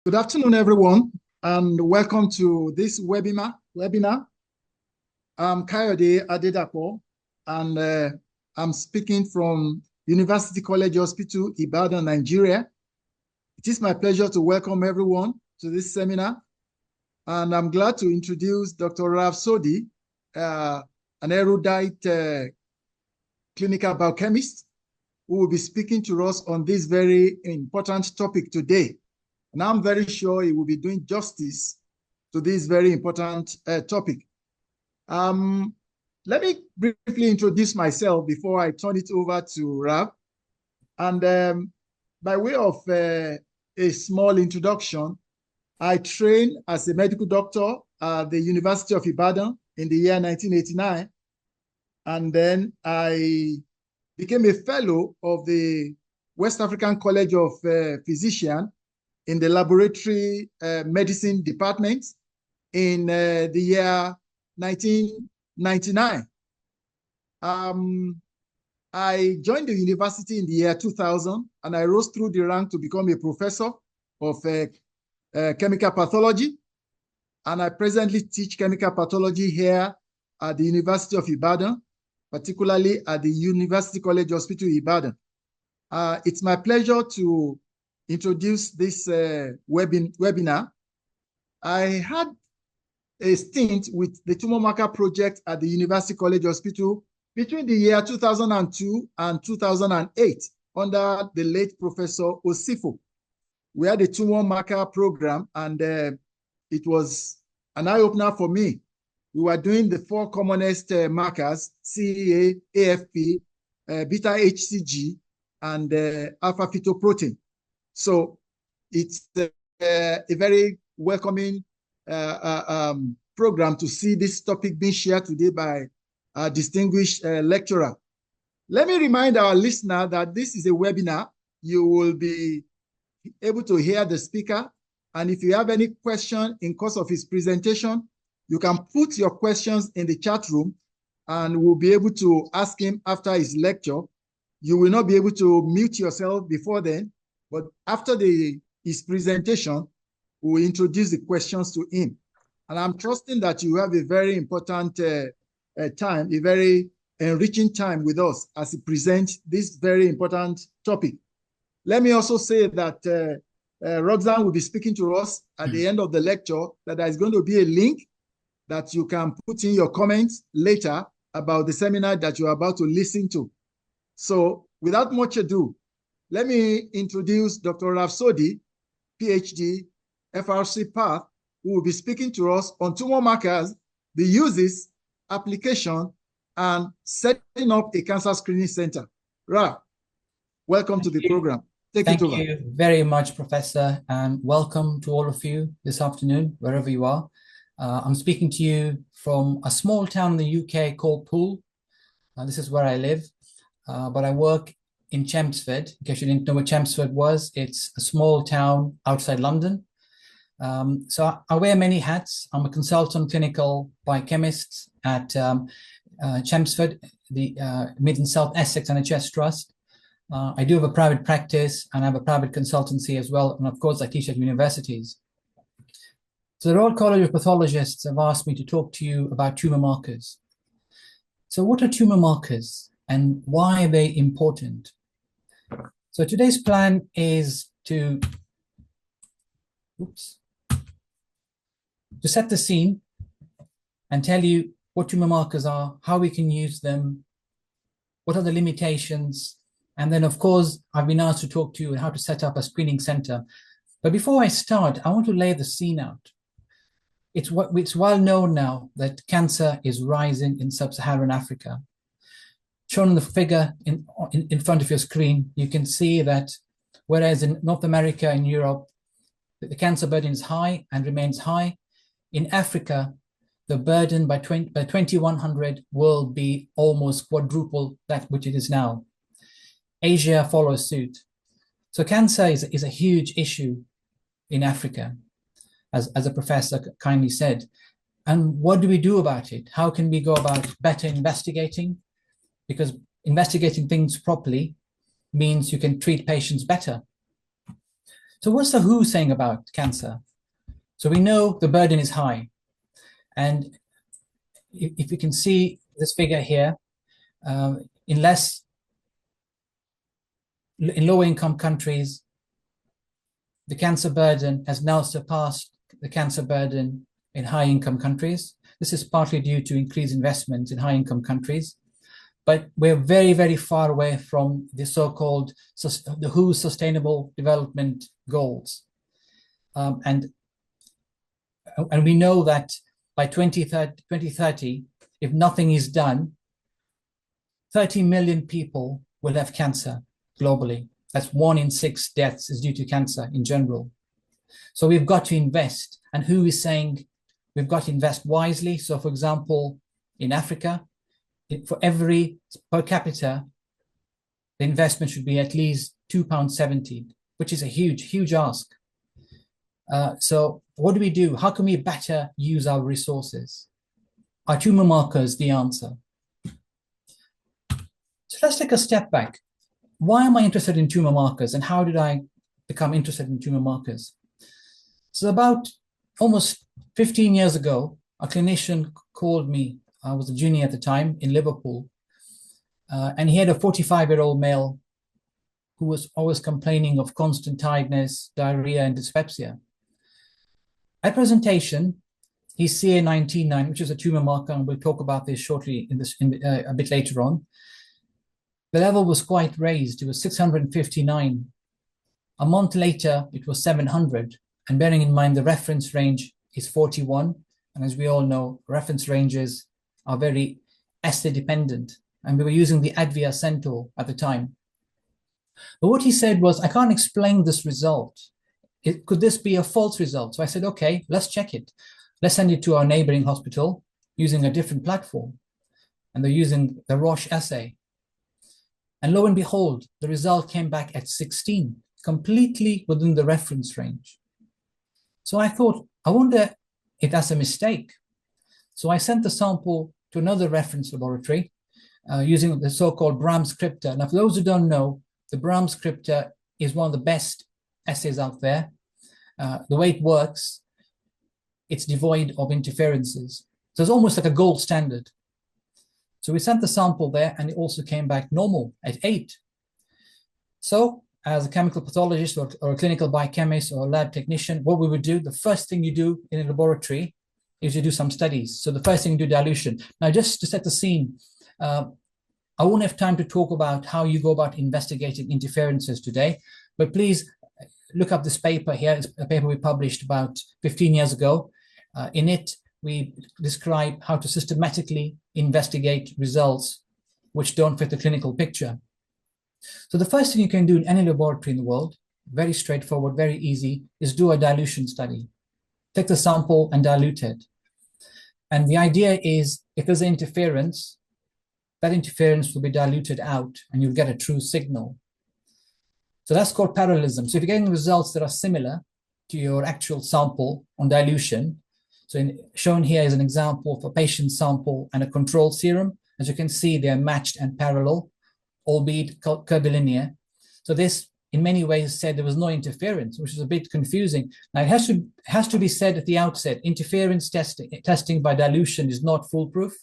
Good afternoon, everyone, and welcome to this webinar. I'm Kayode Adedapo, and I'm speaking from University College Hospital, Ibadan, Nigeria. It is my pleasure to welcome everyone to this seminar, and I'm glad to introduce Dr. Rav Sedi, an erudite clinical biochemist who will be speaking to us on this very important topic today. And I'm very sure he will be doing justice to this very important topic. Let me briefly introduce myself before I turn it over to Rav. And by way of a small introduction, I trained as a medical doctor at the University of Ibadan in the year 1989. And then I became a fellow of the West African College of Physicians in the laboratory medicine department in the year 1999. I joined the university in the year 2000, and I rose through the rank to become a professor of chemical pathology. And I presently teach chemical pathology here at the University of Ibadan, particularly at the University College Hospital Ibadan. It's my pleasure to introduce this webinar. I had a stint with the tumor marker project at the University College Hospital between the year 2002 and 2008 under the late Professor Osifo. We had a tumor marker program, and it was an eye-opener for me. We were doing the four commonest markers: CEA, AFP, beta HCG, and alpha fetoprotein. So it's a very welcoming program to see this topic being shared today by a distinguished lecturer. Let me remind our listener that this is a webinar. You will be able to hear the speaker, and if you have any question in course of his presentation, you can put your questions in the chat room, and we'll be able to ask him after his lecture. You will not be able to mute yourself before then, but after his presentation, we will introduce the questions to him. And I'm trusting that you have a very important time, a very enriching time with us as he presents this very important topic. Let me also say that Roxanne will be speaking to us at the end of the lecture, that there is going to be a link that you can put in your comments later about the seminar that you're about to listen to. So without much ado, let me introduce Dr. Rav Sedi, PhD, FRC Path, who will be speaking to us on tumor markers, the uses, application, and setting up a cancer screening center. Rav, welcome to the program. Take it over. Thank you very much, Professor, and welcome to all of you this afternoon, wherever you are. I'm speaking to you from a small town in the UK called Poole. This is where I live, but I work in Chelmsford. In case you didn't know what Chelmsford was, it's a small town outside London. So I wear many hats. I'm a consultant clinical biochemist at Chelmsford, the Mid and South Essex NHS Trust. I do have a private practice, and I have a private consultancy as well. And of course, I teach at universities. So the Royal College of Pathologists have asked me to talk to you about tumor markers. So what are tumor markers, and why are they important? So today's plan is to set the scene and tell you what tumor markers are, how we can use them, what are the limitations, and then of course I've been asked to talk to you on how to set up a screening center. But before I start, I want to lay the scene out. It's well known now that cancer is rising in sub-Saharan Africa. Shown in the figure in front of your screen, you can see that whereas in North America and Europe, the cancer burden is high and remains high, in Africa, the burden by 2100 will be almost quadruple that which it is now. Asia follows suit. So cancer is a huge issue in Africa, as a professor kindly said. And what do we do about it? How can we go about better investigating? Because investigating things properly means you can treat patients better. So what's the WHO saying about cancer? So we know the burden is high. And if you can see this figure here, in lower income countries, the cancer burden has now surpassed the cancer burden in high income countries. This is partly due to increased investment in high income countries, but we're very, very far away from the so-called the WHO Sustainable Development Goals. And we know that by 2030, if nothing is done, 30 million people will have cancer globally. That's 1 in 6 deaths is due to cancer in general. So we've got to invest. And WHO is saying we've got to invest wisely. So for example, in Africa, for every per capita, the investment should be at least £2.70, which is a huge, huge ask. So what do we do? How can we better use our resources? Are tumor markers the answer? So let's take a step back. Why am I interested in tumor markers, and how did I become interested in tumor markers? So about almost 15 years ago, a clinician called me. I was a junior at the time in Liverpool, and he had a 45-year-old male who was always complaining of constant tiredness, diarrhea, and dyspepsia. At presentation, his CA19-9, which is a tumor marker, and we'll talk about this shortly a bit later on. The level was quite raised. It was 659. A month later, it was 700. And bearing in mind the reference range is 41. And as we all know, reference ranges are very assay dependent. And we were using the Advia Centaur at the time. But what he said was, I can't explain this result. Could this be a false result? So I said, okay, let's check it. Let's send it to our neighboring hospital using a different platform. And they're using the Roche assay. And lo and behold, the result came back at 16, completely within the reference range. So I thought, I wonder if that's a mistake. So I sent the sample to another reference laboratory using the so-called Brahms-Kripke. Now, for those who don't know, the Brahms-Kripke is one of the best assays out there. The way it works, it's devoid of interferences. So it's almost like a gold standard. So we sent the sample there, and it also came back normal at 8. So as a chemical pathologist or a clinical biochemist or a lab technician, what we would do, the first thing you do in a laboratory is you do some studies. So the first thing you do, dilution. Now, just to set the scene, I won't have time to talk about how you go about investigating interferences today, but please look up this paper here. It's a paper we published about 15 years ago. In it, we describe how to systematically investigate results which don't fit the clinical picture. So the first thing you can do in any laboratory in the world, very straightforward, very easy, is do a dilution study. Take the sample and dilute it. And the idea is, if there's an interference, that interference will be diluted out and you'll get a true signal. So that's called parallelism. So if you're getting results that are similar to your actual sample on dilution, so shown here is an example of a patient sample and a control serum. As you can see, they're matched and parallel, albeit curvilinear. So this, in many ways, said there was no interference, which is a bit confusing. Now, it has to be said at the outset, interference testing by dilution is not foolproof.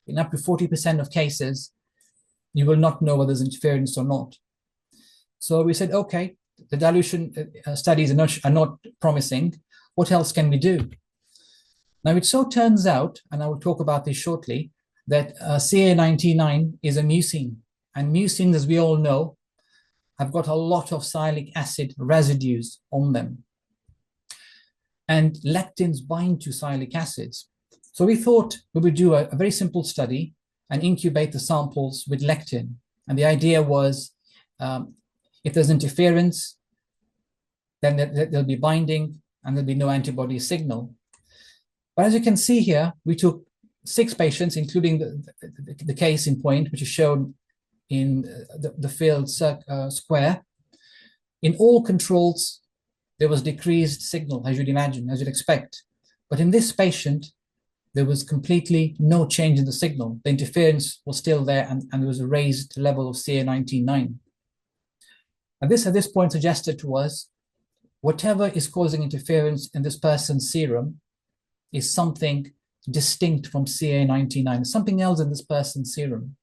In up to 40% of cases, you will not know whether there's interference or not. So we said, okay, the dilution studies are not promising. What else can we do? Now, it so turns out, and I will talk about this shortly, that CA19-9 is a mucin. And mucins, as we all know, have got a lot of sialic acid residues on them. And lectins bind to sialic acids. So we thought we would do a very simple study and incubate the samples with lectin. And the idea was, if there's interference, then there'll be binding and there'll be no antibody signal. But as you can see here, we took 6 patients, including the case in point, which is shown in the filled square. In all controls, there was decreased signal, as you'd imagine, as you'd expect. But in this patient, there was completely no change in the signal. The interference was still there, and there was a raised level of CA19-9. And this, at this point, suggested to us whatever is causing interference in this person's serum is something distinct from CA19-9, something else in this person's serum.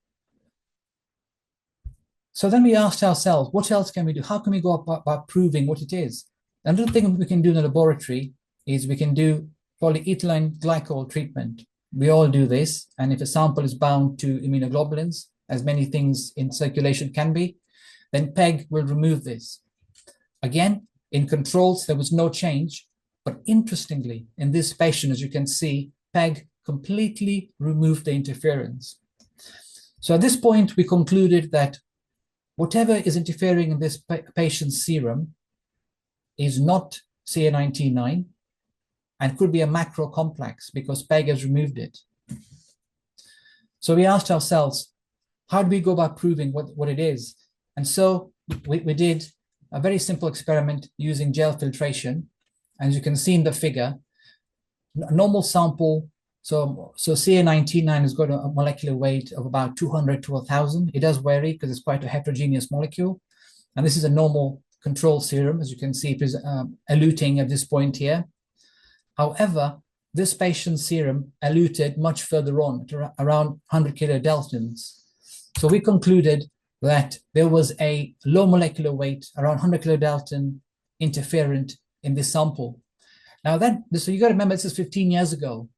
So then we asked ourselves, what else can we do? How can we go about proving what it is? Another thing we can do in the laboratory is we can do polyethylene glycol treatment. We all do this. And if a sample is bound to immunoglobulins, as many things in circulation can be, then PEG will remove this. Again, in controls, there was no change. But interestingly, in this patient, as you can see, PEG completely removed the interference. So at this point, we concluded that whatever is interfering in this patient's serum is not CA19-9 and could be a macro complex because PEG has removed it. So we asked ourselves, how do we go about proving what it is? And so we did a very simple experiment using gel filtration. As you can see in the figure, a normal sample, so CA19-9 has got a molecular weight of about 200 to 1,000. It does vary because it's quite a heterogeneous molecule. And this is a normal control serum, as you can see, it is eluting at this point here. However, this patient's serum eluted much further on, at around 100 kilodaltons. So we concluded that there was a low molecular weight, around 100 kilodalton interferent in this sample. Now so you got to remember, this is 15 years ago.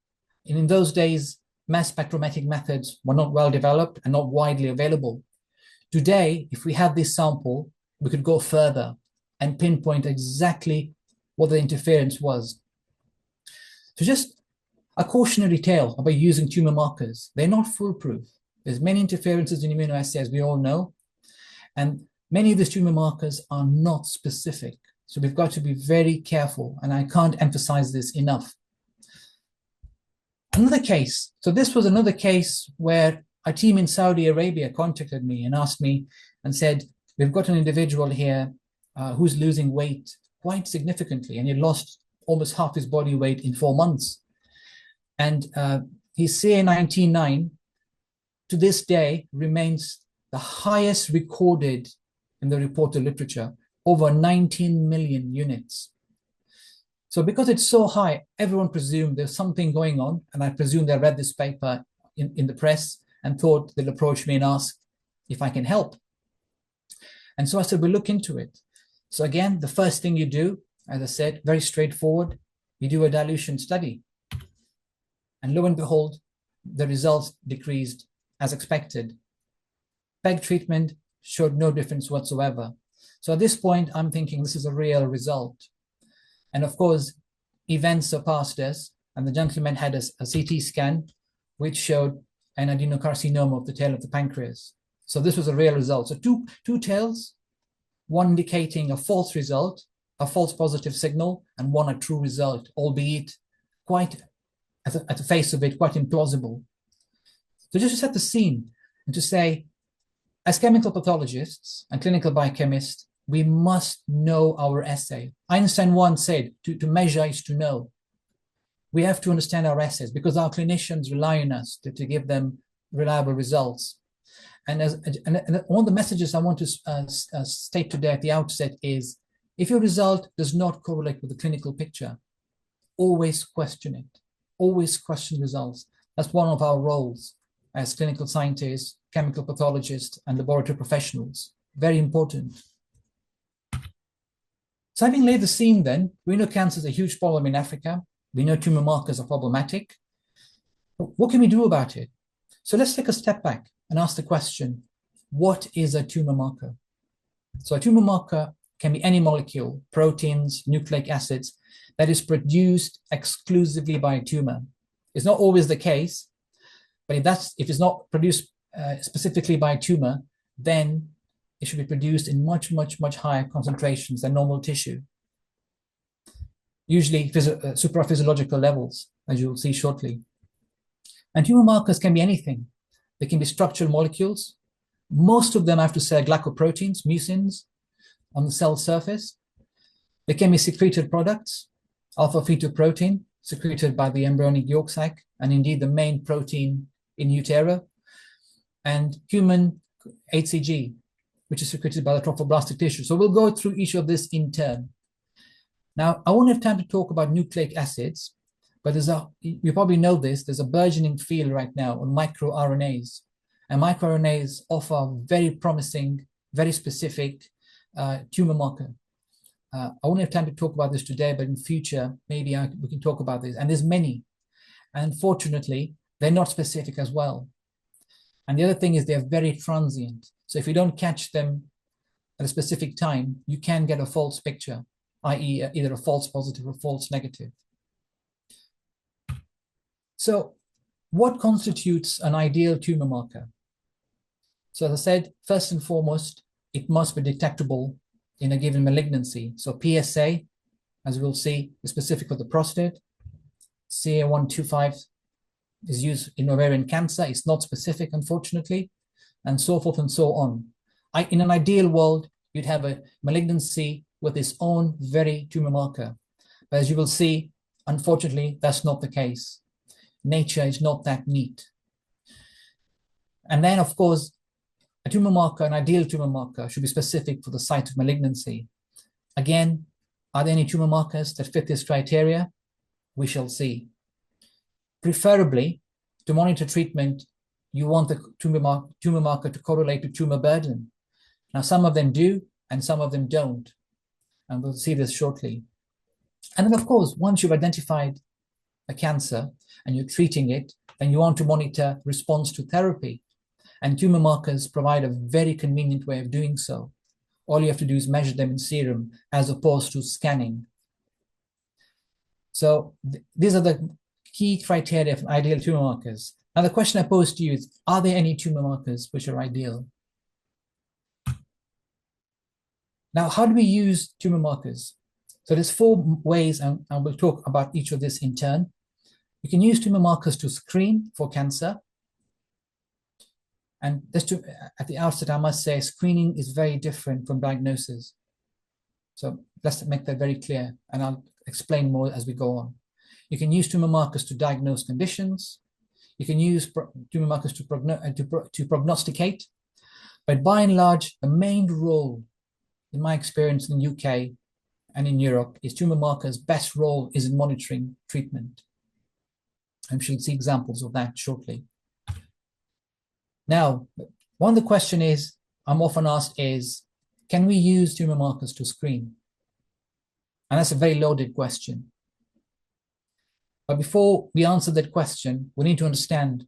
And in those days, mass spectrometric methods were not well developed and not widely available. Today, if we had this sample, we could go further and pinpoint exactly what the interference was. So just a cautionary tale about using tumor markers. They're not foolproof. There's many interferences in immunoassays, as we all know, and many of these tumor markers are not specific. So we've got to be very careful, and I can't emphasize this enough. Another case. So this was another case where a team in Saudi Arabia contacted me and asked me and said, we've got an individual here who's losing weight quite significantly, and he lost almost half his body weight in 4 months. And his CA19-9 to this day remains the highest recorded in the reported literature, over 19 million units. So because it's so high, everyone presumed there's something going on, and I presume they read this paper in the press and thought they'll approach me and ask if I can help. And so I said, we'll look into it. So again, the first thing you do, as I said, very straightforward, you do a dilution study. And lo and behold, the results decreased as expected. PEG treatment showed no difference whatsoever. So at this point, I'm thinking this is a real result. And of course, events surpassed us, and the gentleman had a CT scan, which showed an adenocarcinoma of the tail of the pancreas. So this was a real result. So two tails, one indicating a false result, a false positive signal, and one a true result, albeit quite, at the face of it, quite implausible. So just to set the scene and to say, as chemical pathologists and clinical biochemists, we must know our assay. Einstein once said, to measure is to know. We have to understand our assays because our clinicians rely on us to give them reliable results. And one of the messages I want to state today at the outset is, if your result does not correlate with the clinical picture, always question it. Always question results. That's one of our roles as clinical scientists, chemical pathologists, and laboratory professionals. Very important. So having laid the scene then, we know cancer is a huge problem in Africa. We know tumor markers are problematic. But what can we do about it? So let's take a step back and ask the question, what is a tumor marker? So a tumor marker can be any molecule, proteins, nucleic acids, that is produced exclusively by a tumor. It's not always the case, but if it's not produced specifically by a tumor, then it should be produced in much, much, much higher concentrations than normal tissue. Usually supraphysiological levels, as you'll see shortly. And tumor markers can be anything. They can be structural molecules. Most of them, I have to say, are glycoproteins, mucins, on the cell surface. They can be secreted products, alpha-fetoprotein, secreted by the embryonic yolk sac, and indeed the main protein in utero, and human HCG, which is secreted by the trophoblastic tissue. So we'll go through each of this in turn. Now, I won't have time to talk about nucleic acids, but you probably know this, there's a burgeoning field right now on microRNAs. And microRNAs offer very promising, very specific tumor marker. I won't have time to talk about this today, but in future, maybe we can talk about this. And there's many. And unfortunately, they're not specific as well. And the other thing is they're very transient. So if you don't catch them at a specific time, you can get a false picture, i.e. either a false positive or false negative. So what constitutes an ideal tumor marker? So as I said, first and foremost, it must be detectable in a given malignancy. So PSA, as we'll see, is specific for the prostate. CA125 is used in ovarian cancer. It's not specific, unfortunately, and so forth and so on. In an ideal world, you'd have a malignancy with its own very tumor marker. But as you will see, unfortunately, that's not the case. Nature is not that neat. And then, of course, a tumor marker, an ideal tumor marker, should be specific for the site of malignancy. Again, are there any tumor markers that fit this criteria? We shall see. Preferably, to monitor treatment, you want the tumor marker to correlate to tumor burden. Now, some of them do, and some of them don't. And we'll see this shortly. And then, of course, once you've identified a cancer and you're treating it, then you want to monitor response to therapy. And tumor markers provide a very convenient way of doing so. All you have to do is measure them in serum as opposed to scanning. So these are the key criteria for ideal tumor markers. Now, the question I pose to you is, are there any tumor markers which are ideal? Now, how do we use tumor markers? So there's 4 ways, and we'll talk about each of this in turn. You can use tumor markers to screen for cancer. And at the outset, I must say, screening is very different from diagnosis. So let's make that very clear, and I'll explain more as we go on. You can use tumor markers to diagnose conditions. You can use tumor markers to prognosticate. But by and large, the main role, in my experience in the UK and in Europe, is tumor markers' best role is in monitoring treatment. I'm sure you'll see examples of that shortly. Now, one of the questions I'm often asked is, can we use tumor markers to screen? And that's a very loaded question. But before we answer that question, we need to understand,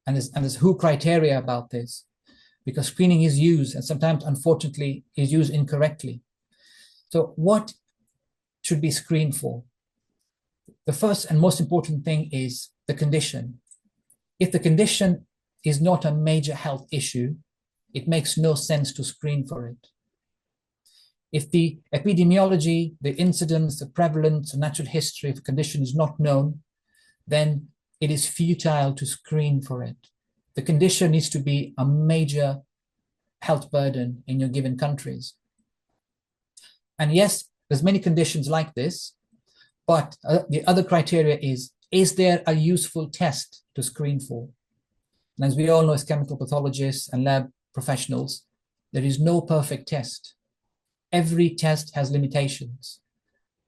and there's WHO criteria about this, because screening is used, and sometimes, unfortunately, is used incorrectly. So what should be screened for? The first and most important thing is the condition. If the condition is not a major health issue, it makes no sense to screen for it. If the epidemiology, the incidence, the prevalence, the natural history of a condition is not known, then it is futile to screen for it. The condition needs to be a major health burden in your given countries. And yes, there's many conditions like this, but the other criteria is there a useful test to screen for? And as we all know as chemical pathologists and lab professionals, there is no perfect test. Every test has limitations,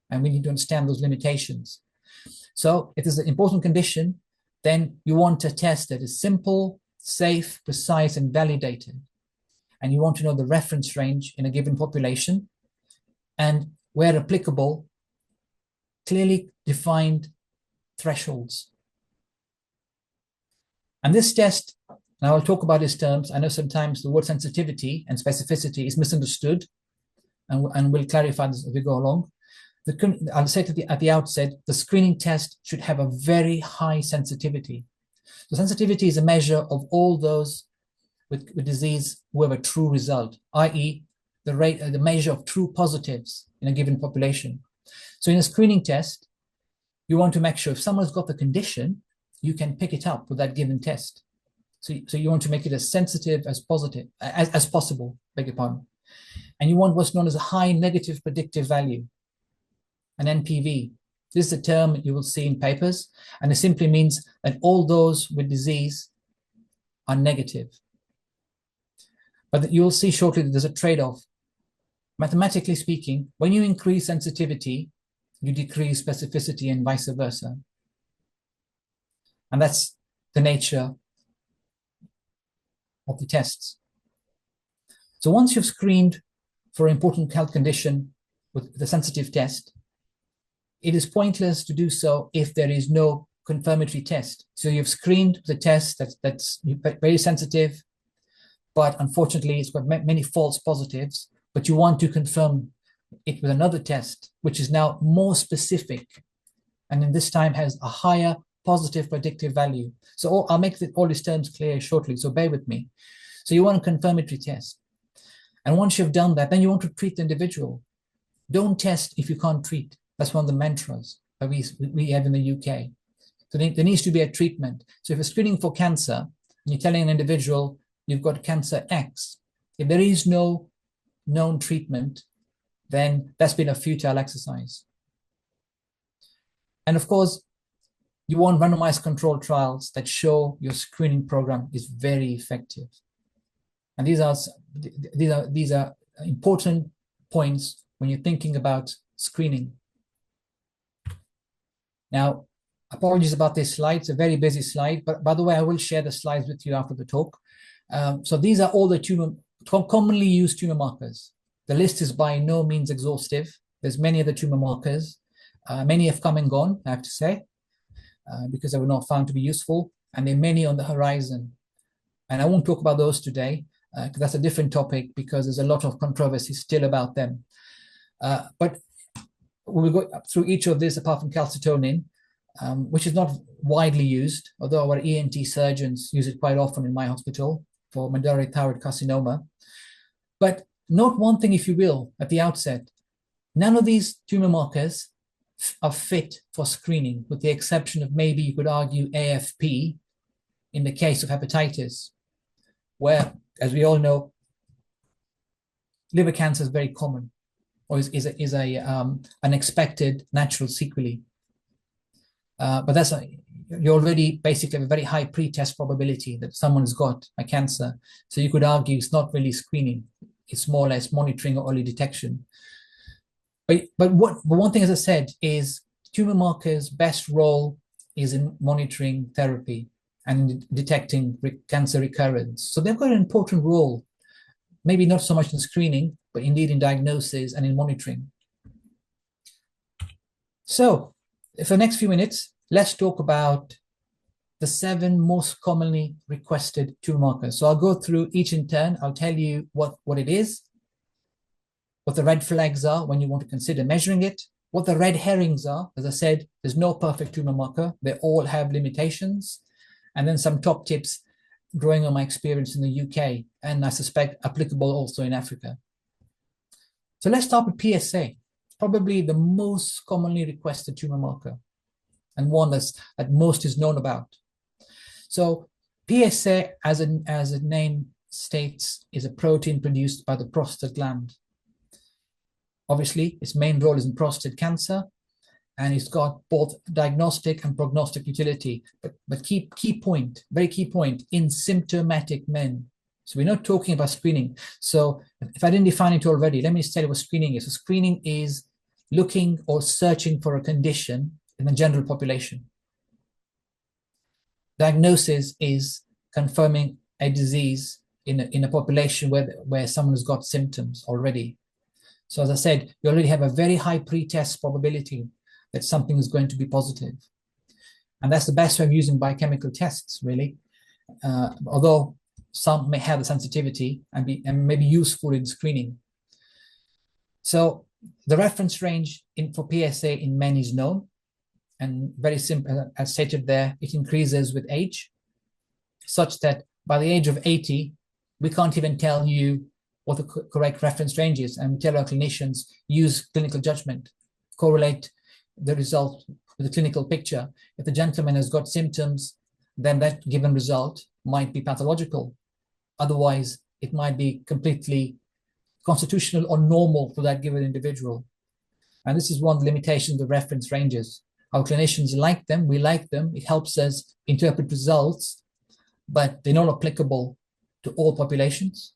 and we need to understand those limitations. So if there's an important condition, then you want a test that is simple, safe, precise, and validated. And you want to know the reference range in a given population, and where applicable, clearly defined thresholds. And this test, and I'll talk about its terms. I know sometimes the word sensitivity and specificity is misunderstood, and we'll clarify this as we go along. I'll say at the outset, the screening test should have a very high sensitivity. So sensitivity is a measure of all those with disease who have a true result, i.e. the measure of true positives in a given population. So in a screening test, you want to make sure if someone's got the condition, you can pick it up with that given test. So you want to make it as sensitive as possible, beg your pardon. And you want what's known as a high negative predictive value, an NPV. This is a term you will see in papers, and it simply means that all those with disease are negative. But you'll see shortly that there's a trade-off. Mathematically speaking, when you increase sensitivity, you decrease specificity and vice versa. And that's the nature of the tests. So once you've screened for an important health condition with the sensitive test, it is pointless to do so if there is no confirmatory test. So you've screened the test that's very sensitive, but unfortunately it's got many false positives, but you want to confirm it with another test, which is now more specific, and in this time has a higher positive predictive value. So I'll make all these terms clear shortly, so bear with me. So you want a confirmatory test. And once you've done that, then you want to treat the individual. Don't test if you can't treat. That's one of the mantras that we have in the UK. So there needs to be a treatment. So if you're screening for cancer, and you're telling an individual you've got cancer X, if there is no known treatment, then that's been a futile exercise. And of course, you want randomized controlled trials that show your screening program is very effective. And these are important points when you're thinking about screening. Now, apologies about this slide. It's a very busy slide, but by the way, I will share the slides with you after the talk. So these are all the commonly used tumor markers. The list is by no means exhaustive. There's many other tumor markers. Many have come and gone, I have to say, because they were not found to be useful, and there are many on the horizon. And I won't talk about those today, because that's a different topic, because there's a lot of controversy still about them. But we'll go through each of these apart from calcitonin, which is not widely used, although our ENT surgeons use it quite often in my hospital for medullary thyroid carcinoma. But note one thing, if you will, at the outset. None of these tumor markers are fit for screening, with the exception of maybe you could argue AFP in the case of hepatitis, where, as we all know, liver cancer is very common, or is an unexpected natural sequelae. But you already basically have a very high pre-test probability that someone's got a cancer. So you could argue it's not really screening; it's more or less monitoring or early detection. But one thing, as I said, is tumor markers' best role is in monitoring therapy and detecting cancer recurrence. So they've got an important role, maybe not so much in screening, but indeed in diagnosis and in monitoring. So for the next few minutes, let's talk about the 7 most commonly requested tumor markers. So I'll go through each in turn. I'll tell you what it is, what the red flags are when you want to consider measuring it, what the red herrings are. As I said, there's no perfect tumor marker. They all have limitations. And then some top tips drawing on my experience in the UK, and I suspect applicable also in Africa. So let's start with PSA, probably the most commonly requested tumor marker, and one that most is known about. So PSA, as a name states, is a protein produced by the prostate gland. Obviously, its main role is in prostate cancer, and it's got both diagnostic and prognostic utility. But very key point, in symptomatic men. So we're not talking about screening. So if I didn't define it already, let me tell you what screening is. So screening is looking or searching for a condition in the general population. Diagnosis is confirming a disease in a population where someone has got symptoms already. So as I said, you already have a very high pre-test probability that something is going to be positive. And that's the best way of using biochemical tests, really. Although some may have the sensitivity and may be useful in screening. So the reference range for PSA in men is known, and very simple, as stated there, it increases with age, such that by the age of 80, we can't even tell you what the correct reference range is, and we tell our clinicians use clinical judgment, correlate the result with the clinical picture. If the gentleman has got symptoms, then that given result might be pathological. Otherwise, it might be completely constitutional or normal for that given individual. And this is one of the limitations of reference ranges. Our clinicians like them, we like them, it helps us interpret results, but they're not applicable to all populations.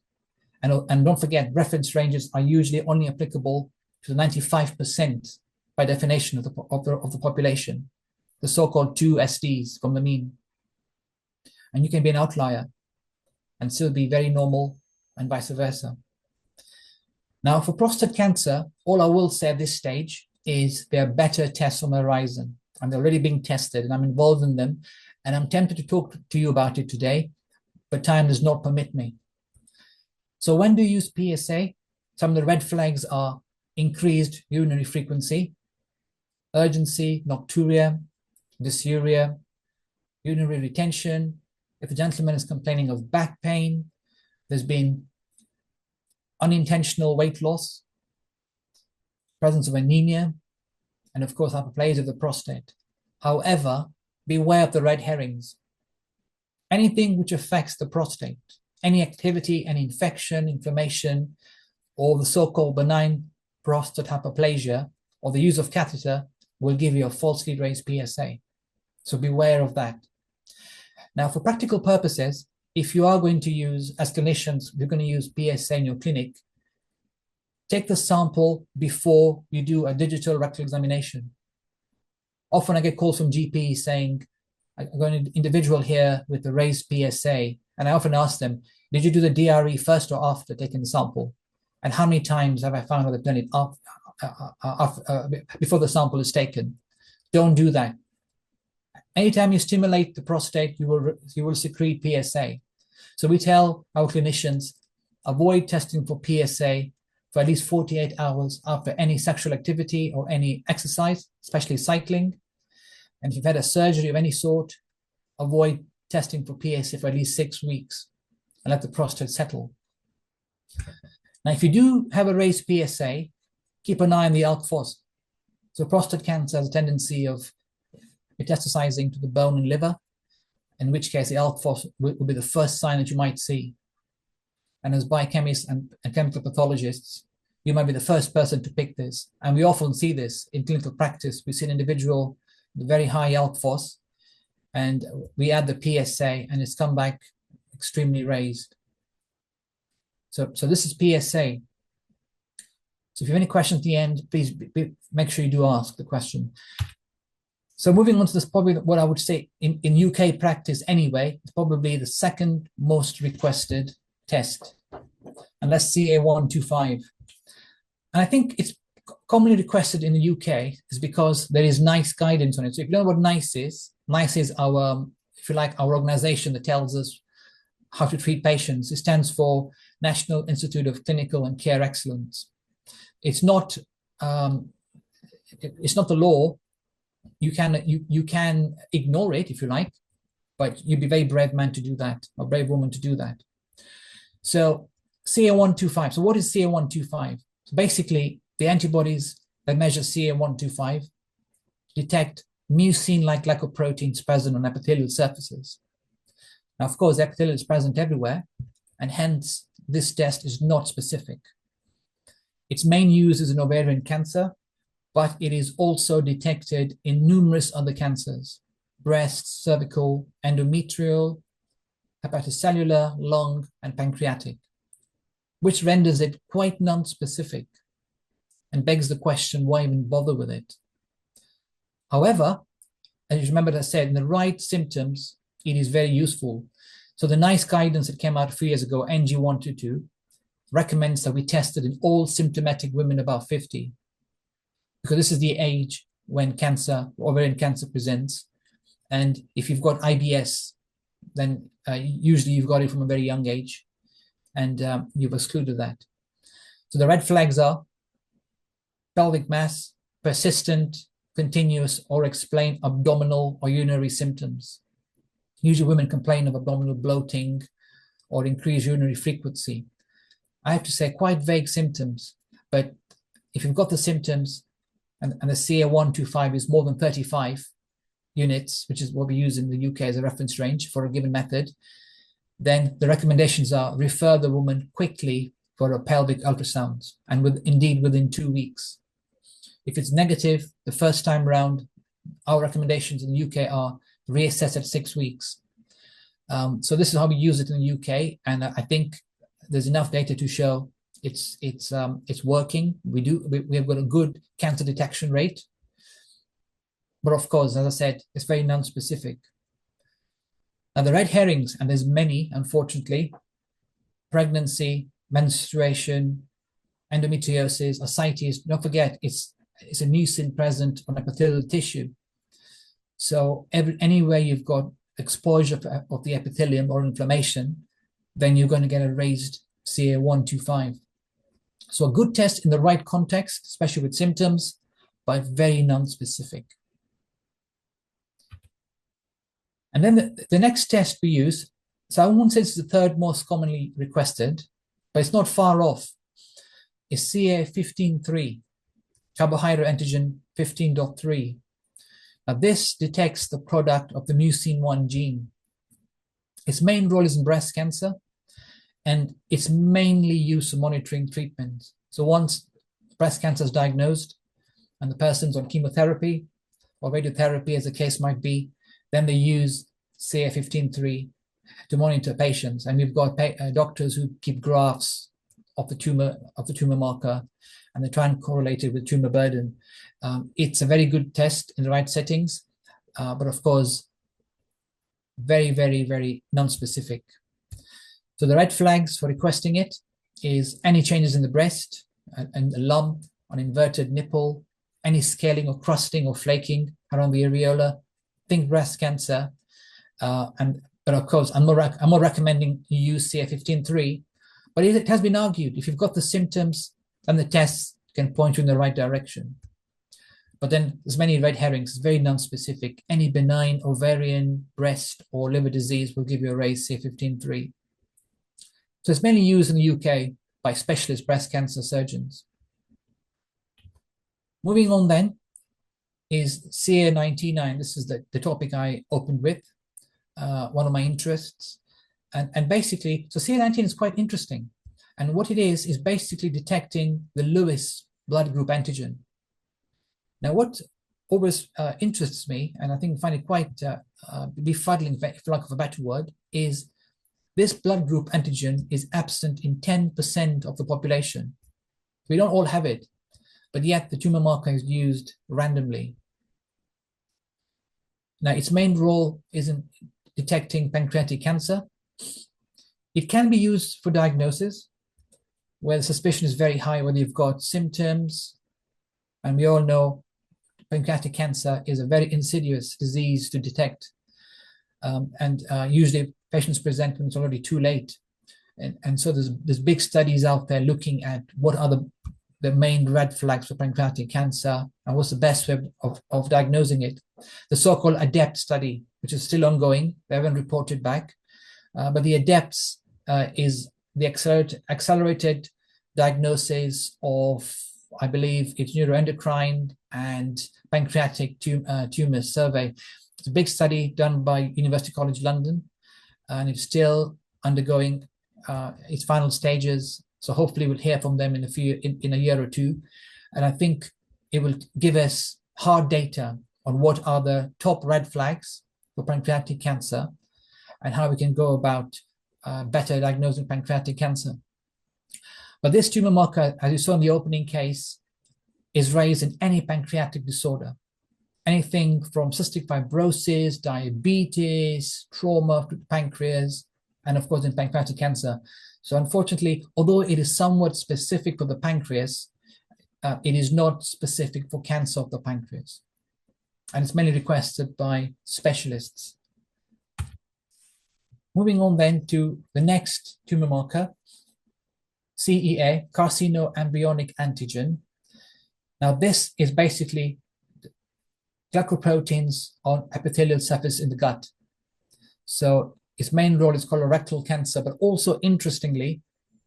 And don't forget, reference ranges are usually only applicable to the 95% by definition of the population, the so-called 2 SDs from the mean. And you can be an outlier and still be very normal, and vice versa. Now, for prostate cancer, all I will say at this stage is there are better tests on the horizon, and they're already being tested, and I'm involved in them, and I'm tempted to talk to you about it today, but time does not permit me. So when do you use PSA? Some of the red flags are increased urinary frequency, urgency, nocturia, dysuria, urinary retention. If the gentleman is complaining of back pain, there's been unintentional weight loss, presence of anemia, and of course hyperplasia of the prostate. However, beware of the red herrings. Anything which affects the prostate, any activity, any infection, inflammation, or the so-called benign prostate hyperplasia, or the use of catheter will give you a falsely raised PSA. So beware of that. Now, for practical purposes, if you are going to use, as clinicians, you're going to use PSA in your clinic, take the sample before you do a digital rectal examination. Often I get calls from GPs saying, I've got an individual here with a raised PSA, and I often ask them, did you do the DRE first or after taking the sample? And how many times have I found that they've done it before the sample is taken? Don't do that. Anytime you stimulate the prostate, you will secrete PSA. So we tell our clinicians, avoid testing for PSA for at least 48 hours after any sexual activity or any exercise, especially cycling. And if you've had a surgery of any sort, avoid testing for PSA for at least 6 weeks and let the prostate settle. Now, if you do have a raised PSA, keep an eye on the ALK phos. So prostate cancer has a tendency of metastasizing to the bone and liver, in which case the ALK phos will be the first sign that you might see. And as biochemists and chemical pathologists, you might be the first person to pick this. And we often see this in clinical practice. We see an individual with very high ALK phos, and we add the PSA, and it's come back extremely raised. So this is PSA. So if you have any questions at the end, please make sure you do ask the question. So moving on to this, probably what I would say in UK practice anyway, it's probably the second most requested test, and that's CA125. And I think it's commonly requested in the UK is because there is NICE guidance on it. So if you don't know what NICE is our, if you like, our organization that tells us how to treat patients. It stands for National Institute of Clinical and Care Excellence. It's not the law. You can ignore it if you like, but you'd be a very brave man to do that, or brave woman to do that. So CA125. So what is CA125? So basically, the antibodies that measure CA125 detect mucin-like glycoproteins present on epithelial surfaces. Now, of course, epithelial is present everywhere, and hence this test is not specific. Its main use is in ovarian cancer, but it is also detected in numerous other cancers: breast, cervical, endometrial, hepatocellular, lung, and pancreatic, which renders it quite non-specific and begs the question, why even bother with it? However, as you remember, I said, in the right symptoms, it is very useful. So the NICE guidance that came out a few years ago, NG122, recommends that we test it in all symptomatic women above 50, because this is the age when cancer, ovarian cancer, presents. And if you've got IBS, then usually you've got it from a very young age, and you've excluded that. So the red flags are pelvic mass, persistent, continuous, or explain abdominal or urinary symptoms. Usually women complain of abdominal bloating or increased urinary frequency. I have to say, quite vague symptoms, but if you've got the symptoms and the CA125 is more than 35 units, which is what we use in the UK as a reference range for a given method, then the recommendations are refer the woman quickly for a pelvic ultrasound, and indeed within 2 weeks. If it's negative the first time round, our recommendations in the UK are reassess at 6 weeks. So this is how we use it in the UK, and I think there's enough data to show it's working. We have got a good cancer detection rate, but of course, as I said, it's very non-specific. Now the red herrings, and there's many, unfortunately: pregnancy, menstruation, endometriosis, ascites. Don't forget, it's a mucin present on epithelial tissue. So anywhere you've got exposure of the epithelium or inflammation, then you're going to get a raised CA125. So a good test in the right context, especially with symptoms, but very non-specific. And then the next test we use, so I won't say it's the third most commonly requested, but it's not far off, is CA15-3, carbohydrate antigen 15.3. Now this detects the product of the mucin-1 gene. Its main role is in breast cancer, and it's mainly used for monitoring treatment. So once breast cancer is diagnosed and the person's on chemotherapy or radiotherapy, as the case might be, then they use CA15-3 to monitor patients. And we've got doctors who keep graphs of the tumor marker, and they try and correlate it with tumor burden. It's a very good test in the right settings, but of course, very, very, very non-specific. So the red flags for requesting it is any changes in the breast, and a lump, an inverted nipple, any scaling or crusting or flaking around the areola, think breast cancer. But of course, I'm not recommending you use CA15-3, but it has been argued if you've got the symptoms, then the tests can point you in the right direction. But then there's many red herrings, it's very non-specific. Any benign ovarian, breast, or liver disease will give you a raised CA15-3. So it's mainly used in the UK by specialist breast cancer surgeons. Moving on then is CA99. This is the topic I opened with, one of my interests. And basically, so CA19 is quite interesting. And what it is basically detecting the Lewis blood group antigen. Now, what always interests me, and I think find it quite befuddling, for lack of a better word, is this blood group antigen is absent in 10% of the population. We don't all have it, but yet the tumor marker is used randomly. Now, its main role is in detecting pancreatic cancer. It can be used for diagnosis, where the suspicion is very high, whether you've got symptoms, and we all know pancreatic cancer is a very insidious disease to detect. Usually patients present when it's already too late. And so there's big studies out there looking at what are the main red flags for pancreatic cancer and what's the best way of diagnosing it. The so-called ADEPT study, which is still ongoing, they haven't reported back, but the ADEPTs is the accelerated diagnosis of, I believe it's neuroendocrine and pancreatic tumor survey. It's a big study done by University College London, and it's still undergoing its final stages. So hopefully we'll hear from them in a year or two. And I think it will give us hard data on what are the top red flags for pancreatic cancer and how we can go about better diagnosing pancreatic cancer. But this tumor marker, as you saw in the opening case, is raised in any pancreatic disorder. Anything from cystic fibrosis, diabetes, trauma to the pancreas, and of course in pancreatic cancer. So unfortunately, although it is somewhat specific for the pancreas, it is not specific for cancer of the pancreas. And it's mainly requested by specialists. Moving on then to the next tumor marker, CEA, carcinoembryonic antigen. Now this is basically glycoproteins on epithelial surface in the gut. So its main role is colorectal cancer, but also interestingly,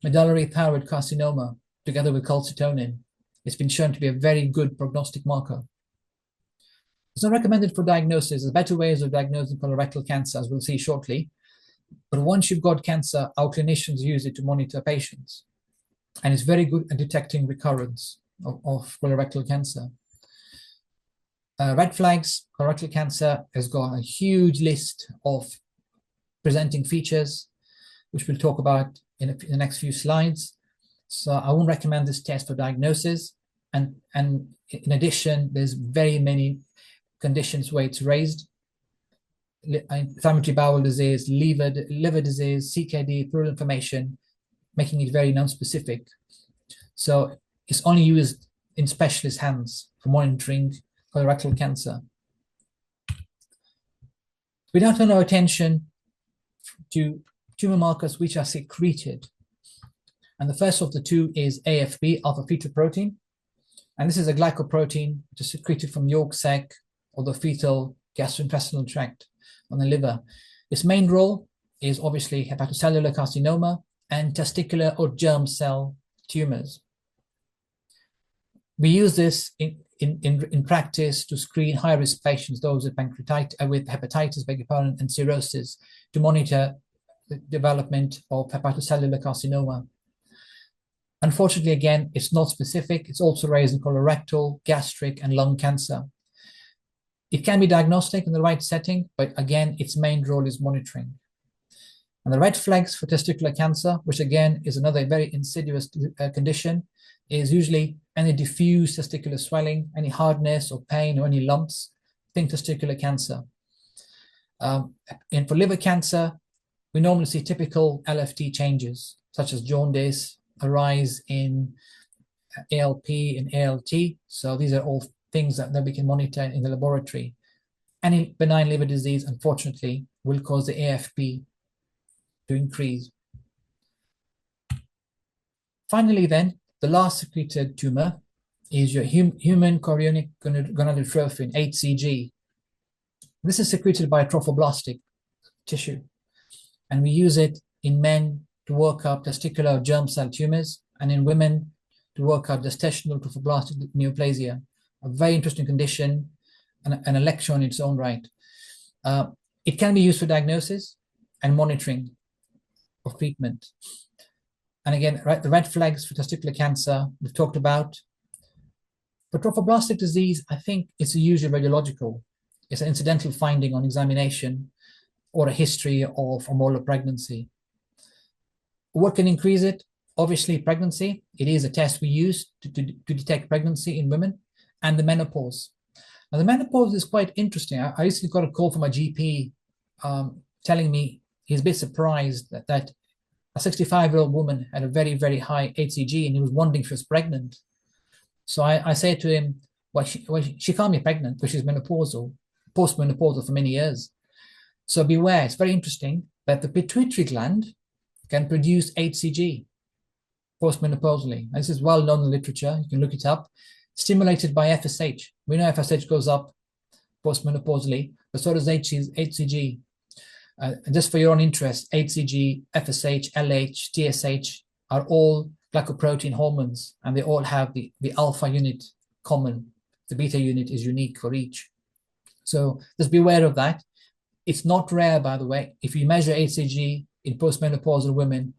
medullary thyroid carcinoma together with calcitonin. It's been shown to be a very good prognostic marker. It's not recommended for diagnosis. There's better ways of diagnosing colorectal cancer, as we'll see shortly. But once you've got cancer, our clinicians use it to monitor patients. And it's very good at detecting recurrence of colorectal cancer. Red flags, colorectal cancer has got a huge list of presenting features, which we'll talk about in the next few slides. So I won't recommend this test for diagnosis. And in addition, there's very many conditions where it's raised. Inflammatory bowel disease, liver disease, CKD, pleural inflammation, making it very non-specific. So it's only used in specialist hands for monitoring colorectal cancer. We now turn our attention to tumor markers which are secreted. And the first of the two is AFP, alpha-fetoprotein. And this is a glycoprotein which is secreted from yolk sac or the fetal gastrointestinal tract on the liver. Its main role is obviously hepatocellular carcinoma and testicular or germ cell tumors. We use this in practice to screen high-risk patients, those with pancreatitis, with hepatitis, beg your pardon, and cirrhosis, to monitor the development of hepatocellular carcinoma. Unfortunately, again, it's not specific. It's also raised in colorectal, gastric, and lung cancer. It can be diagnostic in the right setting, but again, its main role is monitoring. And the red flags for testicular cancer, which again is another very insidious condition, is usually any diffuse testicular swelling, any hardness or pain or any lumps. Think testicular cancer. And for liver cancer, we normally see typical LFT changes, such as jaundice, a rise in ALP and ALT. So these are all things that we can monitor in the laboratory. Any benign liver disease, unfortunately, will cause the AFP to increase. Finally, then, the last secreted tumor is your human chorionic gonadotrophin, HCG. This is secreted by trophoblastic tissue, and we use it in men to work up testicular germ cell tumors, and in women to work up gestational trophoblastic neoplasia, a very interesting condition and a lecture in its own right. It can be used for diagnosis and monitoring of treatment. And again, the red flags for testicular cancer we've talked about. For trophoblastic disease, I think it's usually radiological. It's an incidental finding on examination or a history of a molar pregnancy. What can increase it? Obviously, pregnancy. It is a test we use to detect pregnancy in women, and the menopause. Now, the menopause is quite interesting. I recently got a call from a GP telling me he's a bit surprised that a 65-year-old woman had a very, very high HCG, and he was wondering if she was pregnant. So I said to him, well, she can't be pregnant because she's menopausal, postmenopausal for many years. So beware, it's very interesting that the pituitary gland can produce HCG postmenopausally. This is well known in the literature. You can look it up. Stimulated by FSH. We know FSH goes up postmenopausally, but so does HCG. Just for your own interest, HCG, FSH, LH, TSH are all glycoprotein hormones, and they all have the alpha unit common. The beta unit is unique for each. So just beware of that. It's not rare, by the way. If you measure HCG in postmenopausal women,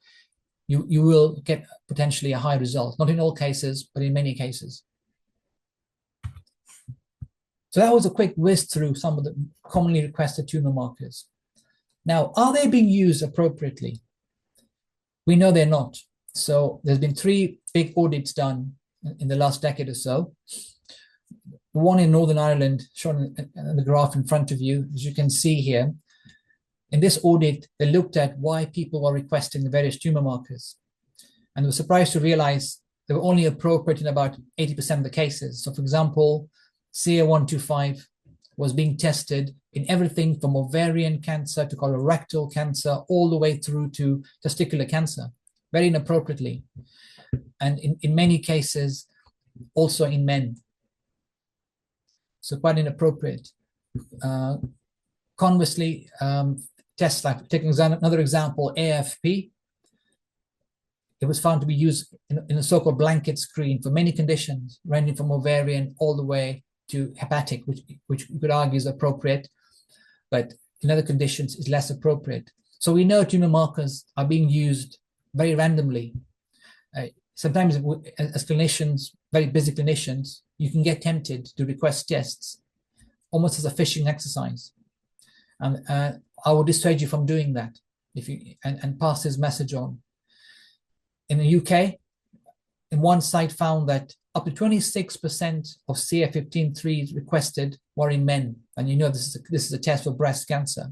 you will get potentially a high result. Not in all cases, but in many cases. So that was a quick whiz through some of the commonly requested tumor markers. Now, are they being used appropriately? We know they're not. So there's been 3 big audits done in the last decade or so. One in Northern Ireland, shown in the graph in front of you, as you can see here. In this audit, they looked at why people were requesting the various tumor markers. And they were surprised to realize they were only appropriate in about 80% of the cases. So for example, CA125 was being tested in everything from ovarian cancer to colorectal cancer, all the way through to testicular cancer, very inappropriately. And in many cases, also in men. So quite inappropriate. Conversely, tests like, taking another example, AFP, it was found to be used in a so-called blanket screen for many conditions, ranging from ovarian all the way to hepatic, which you could argue is appropriate, but in other conditions is less appropriate. So we know tumor markers are being used very randomly. Sometimes as clinicians, very busy clinicians, you can get tempted to request tests almost as a fishing exercise. And I would dissuade you from doing that if you and pass this message on. In the UK, in one site found that up to 26% of CA15-3 requested were in men. And you know this is a test for breast cancer.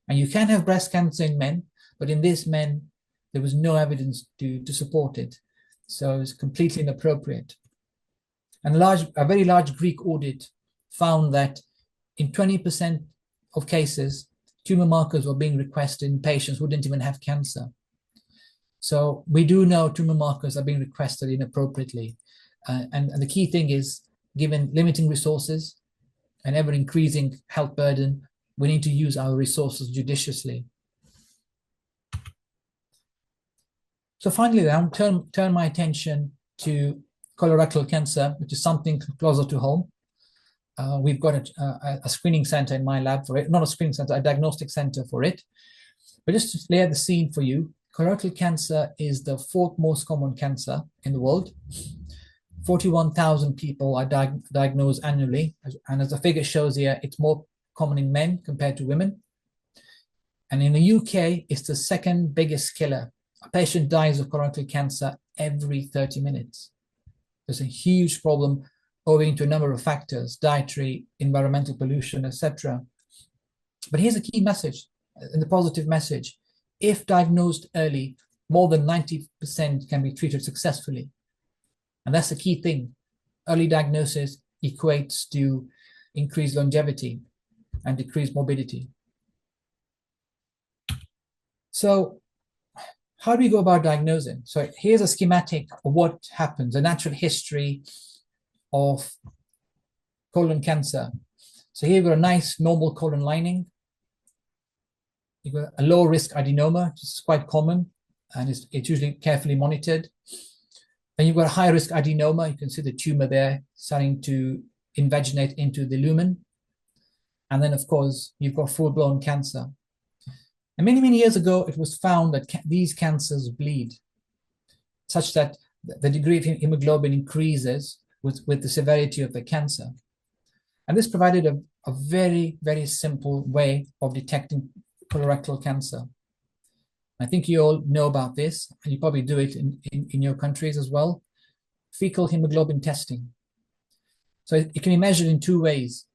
And you can have breast cancer in men, but in these men, there was no evidence to support it. So it's completely inappropriate. And a very large Greek audit found that in 20% of cases, tumor markers were being requested in patients who didn't even have cancer. So we do know tumor markers are being requested inappropriately. And the key thing is, given limiting resources and ever increasing health burden, we need to use our resources judiciously. So finally, I'll turn my attention to colorectal cancer, which is something closer to home. We've got a screening center in my lab for it, not a screening center, a diagnostic center for it. But just to lay the scene for you, colorectal cancer is the 4th most common cancer in the world. 41,000 people are diagnosed annually. And as the figure shows here, it's more common in men compared to women. And in the UK, it's the 2nd biggest killer. A patient dies of colorectal cancer every 30 minutes. There's a huge problem owing to a number of factors, dietary, environmental pollution, etc. But here's a key message, and the positive message. If diagnosed early, more than 90% can be treated successfully. And that's the key thing. Early diagnosis equates to increased longevity and decreased morbidity. So how do we go about diagnosing? So here's a schematic of what happens, a natural history of colon cancer. So here you've got a nice normal colon lining. You've got a low risk adenoma, which is quite common, and it's usually carefully monitored. Then you've got a high risk adenoma. You can see the tumor there starting to invaginate into the lumen. And then, of course, you've got full-blown cancer. And many, many years ago, it was found that these cancers bleed, such that the degree of haemoglobin increases with the severity of the cancer. And this provided a very, very simple way of detecting colorectal cancer. I think you all know about this, and you probably do it in your countries as well. Fecal haemoglobin testing. So it can be measured in 2 ways.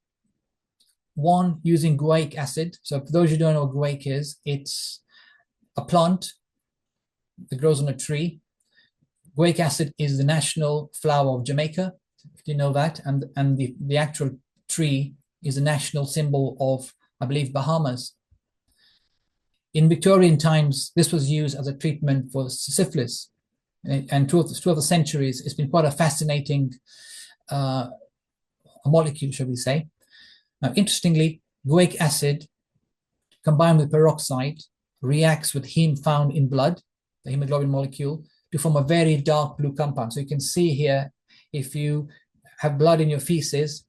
One, using guaic acid. So for those who don't know what guaic is, it's a plant that grows on a tree. Guaic acid is the national flower of Jamaica, if you know that, and the actual tree is a national symbol of, I believe, Bahamas. In Victorian times, this was used as a treatment for syphilis. And throughout the centuries, it's been quite a fascinating a molecule, shall we say. Now, interestingly, guaic acid combined with peroxide reacts with heme found in blood, the hemoglobin molecule, to form a very dark blue compound. So you can see here, if you have blood in your feces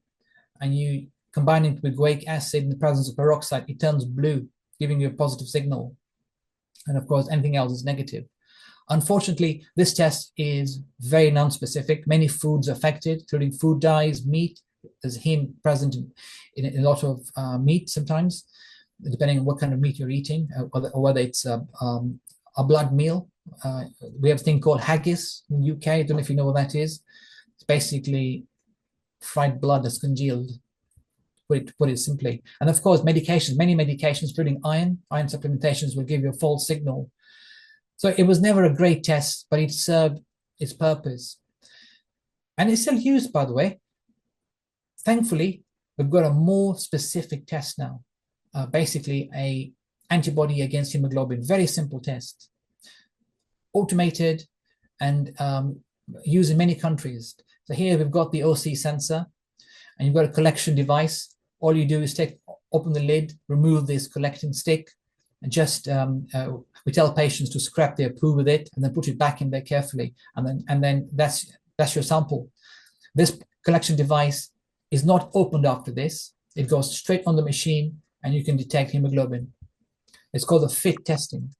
and you combine it with guaic acid in the presence of peroxide, it turns blue, giving you a positive signal. And of course, anything else is negative. Unfortunately, this test is very non-specific. Many foods are affected, including food dyes, meat. There's heme present in a lot of meat sometimes, depending on what kind of meat you're eating, or whether it's a blood meal. We have a thing called haggis in the UK. I don't know if you know what that is. It's basically fried blood that's congealed, to put it simply. And of course, medications, many medications, including iron supplementations, will give you a false signal. So it was never a great test, but it served its purpose. And it's still used, by the way. Thankfully, we've got a more specific test now, basically a antibody against hemoglobin, very simple test, automated and used in many countries. So here we've got the OC sensor, and you've got a collection device. All you do is open the lid, remove this collecting stick, and just we tell patients to scrap their poo with it, and then put it back in there carefully, and then that's your sample. This collection device is not opened after this. It goes straight on the machine, and you can detect hemoglobin. It's called the FIT testing.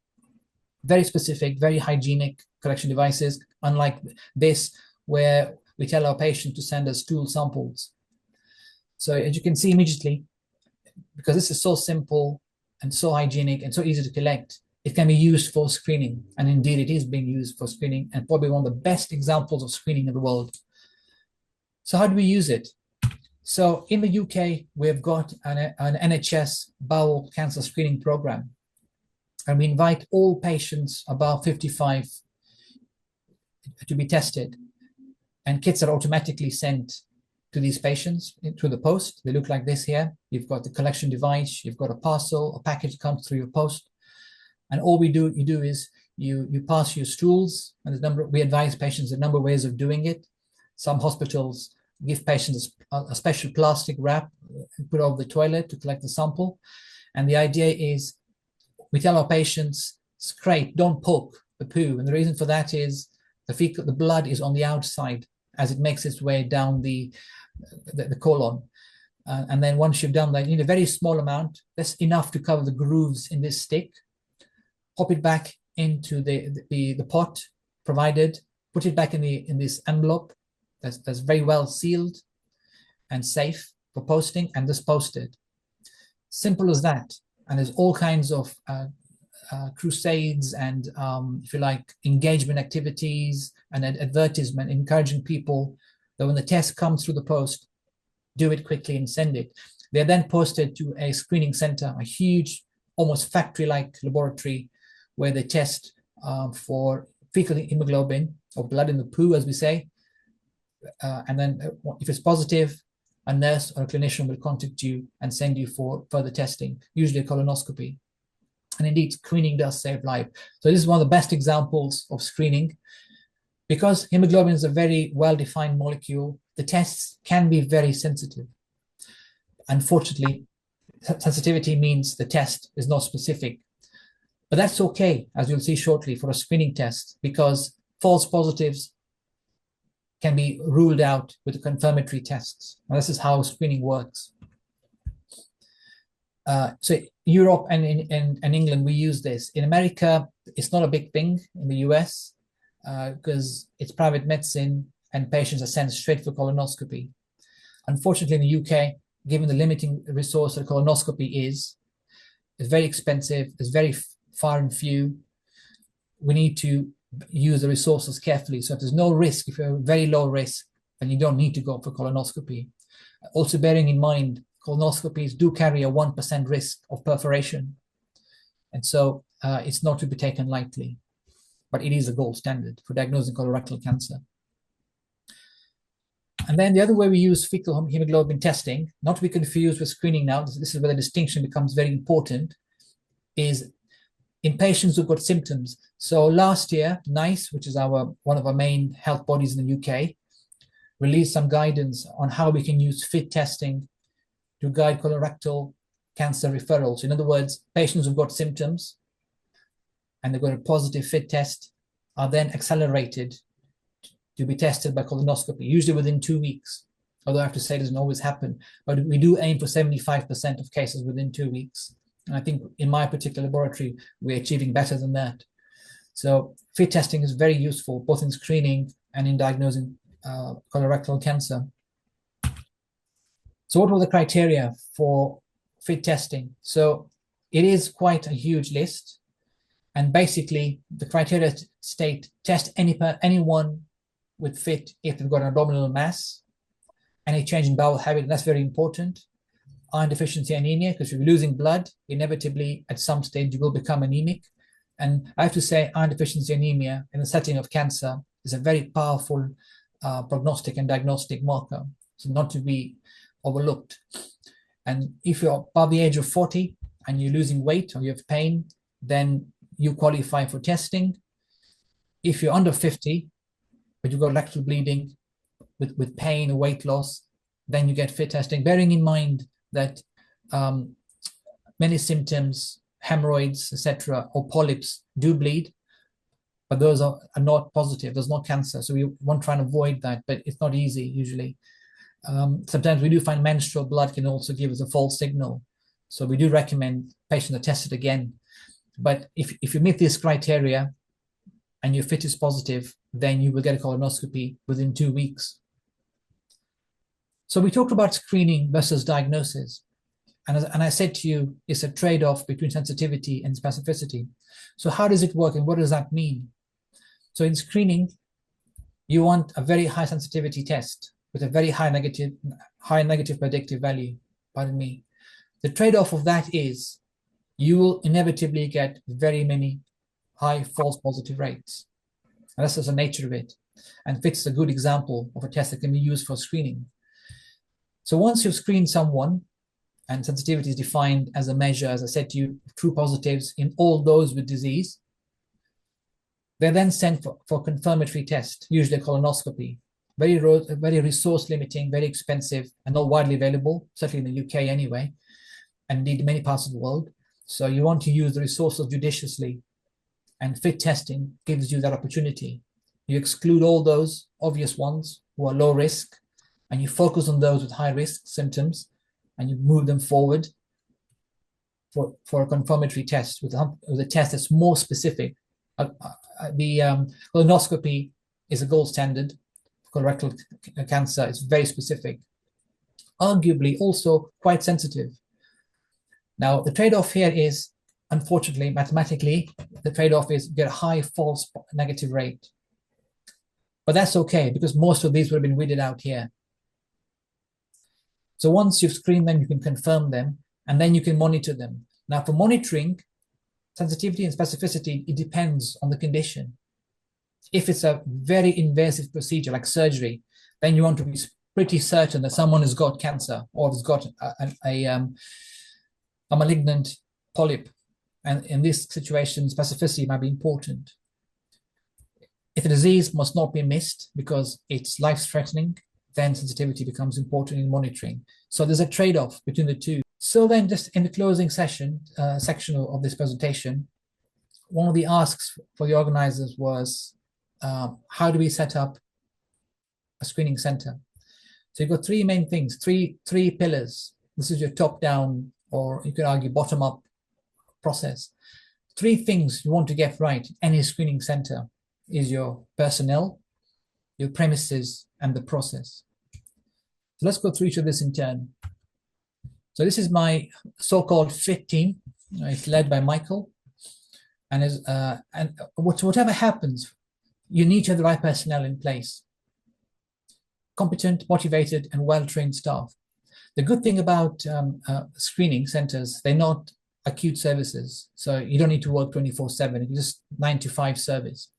Very specific, very hygienic collection devices, unlike this, where we tell our patient to send us stool samples. So as you can see immediately, because this is so simple and so hygienic and so easy to collect, it can be used for screening. And indeed, it is being used for screening, and probably one of the best examples of screening in the world. So how do we use it? So in the UK, we've got an NHS bowel cancer screening program. And we invite all patients above 55 to be tested. And kits are automatically sent to these patients through the post. They look like this here. You've got the collection device, you've got a parcel, a package comes through your post. And all you do is you pass your stools, and we advise patients a number of ways of doing it. Some hospitals give patients a special plastic wrap and put over the toilet to collect the sample. And the idea is we tell our patients, scrape, don't poke the poo. And the reason for that is the blood is on the outside as it makes its way down the colon. And then once you've done that, you need a very small amount. That's enough to cover the grooves in this stick. Pop it back into the pot provided. Put it back in this envelope that's very well sealed and safe for posting, and just posted. Simple as that. And there's all kinds of crusades and, if you like, engagement activities and advertisement encouraging people that when the test comes through the post, do it quickly and send it. They're then posted to a screening center, a huge, almost factory-like laboratory where they test for fecal haemoglobin, or blood in the poo, as we say. And then if it's positive, a nurse or a clinician will contact you and send you for further testing, usually a colonoscopy. And indeed, screening does save life. So this is one of the best examples of screening. Because hemoglobin is a very well-defined molecule, the tests can be very sensitive. Unfortunately, sensitivity means the test is not specific. But that's okay, as you'll see shortly, for a screening test, because false positives can be ruled out with the confirmatory tests. And this is how screening works. So Europe and in England, we use this. In America, it's not a big thing. In the US, because it's private medicine and patients are sent straight for colonoscopy. Unfortunately, in the UK, given the limiting resource that colonoscopy is, it's very expensive, it's very far and few. We need to use the resources carefully. So if there's no risk, if you're very low risk, then you don't need to go for colonoscopy. Also bearing in mind, colonoscopies do carry a 1% risk of perforation. And so it's not to be taken lightly, but it is a gold standard for diagnosing colorectal cancer. And then the other way we use fecal hemoglobin testing, not to be confused with screening now, this is where the distinction becomes very important, is in patients who've got symptoms. So last year, NICE, which is one of our main health bodies in the UK, released some guidance on how we can use FIT testing to guide colorectal cancer referrals. In other words, patients who've got symptoms and they've got a positive FIT test are then accelerated to be tested by colonoscopy, usually within 2 weeks. Although I have to say it doesn't always happen, but we do aim for 75% of cases within 2 weeks. And I think in my particular laboratory, we're achieving better than that. So FIT testing is very useful, both in screening and in diagnosing colorectal cancer. So what were the criteria for FIT testing? So it is quite a huge list. And basically, the criteria state test anyone with FIT if they've got an abdominal mass, any change in bowel habit, and that's very important. Iron deficiency anemia, because if you're losing blood, inevitably at some stage you will become anemic. And I have to say, iron deficiency anemia in the setting of cancer is a very powerful prognostic and diagnostic marker, so not to be overlooked. And if you're above the age of 40 and you're losing weight or you have pain, then you qualify for testing. If you're under 50, but you've got rectal bleeding with pain or weight loss, then you get FIT testing, bearing in mind that many symptoms, hemorrhoids, etc., or polyps do bleed, but those are not positive. There's not cancer. So we want to try and avoid that, but it's not easy usually. Sometimes we do find menstrual blood can also give us a false signal. So we do recommend patients are tested again. But if you meet this criteria and your FIT is positive, then you will get a colonoscopy within 2 weeks. So we talked about screening versus diagnosis. And I said to you, it's a trade-off between sensitivity and specificity. So how does it work and what does that mean? So in screening, you want a very high sensitivity test with a very high negative predictive value, pardon me. The trade-off of that is you will inevitably get very many high false positive rates. And that's just the nature of it. And fits a good example of a test that can be used for screening. So once you've screened someone, and sensitivity is defined as a measure, as I said to you, true positives in all those with disease, they're then sent for confirmatory test, usually a colonoscopy. Very resource limiting, very expensive, and not widely available, certainly in the UK anyway, and indeed many parts of the world. So you want to use the resources judiciously, and fit testing gives you that opportunity. You exclude all those obvious ones who are low risk, and you focus on those with high risk symptoms, and you move them forward for a confirmatory test with a test that's more specific. The colonoscopy is a gold standard. Colorectal cancer is very specific, arguably also quite sensitive. Now, the trade-off here is, unfortunately, mathematically, the trade-off is get a high false negative rate. But that's okay, because most of these would have been weeded out here. So once you've screened them, you can confirm them, and then you can monitor them. Now, for monitoring, sensitivity and specificity, it depends on the condition. If it's a very invasive procedure like surgery, then you want to be pretty certain that someone has got cancer or has got a malignant polyp. And in this situation, specificity might be important. If the disease must not be missed because it's life-threatening, then sensitivity becomes important in monitoring. So there's a trade-off between the two. So then just in the closing section of this presentation, one of the asks for the organizers was, how do we set up a screening center? So you've got three main things, three pillars. This is your top-down, or you could argue bottom-up process. Three things you want to get right in any screening center is your personnel, your premises, and the process. So let's go through each of this in turn. So this is my so-called FIT team. It's led by Michael. And whatever happens, you need to have the right personnel in place. Competent, motivated, and well-trained staff. The good thing about screening centers, they're not acute services. So you don't need to work 24/7. It's just 9 to 5 service.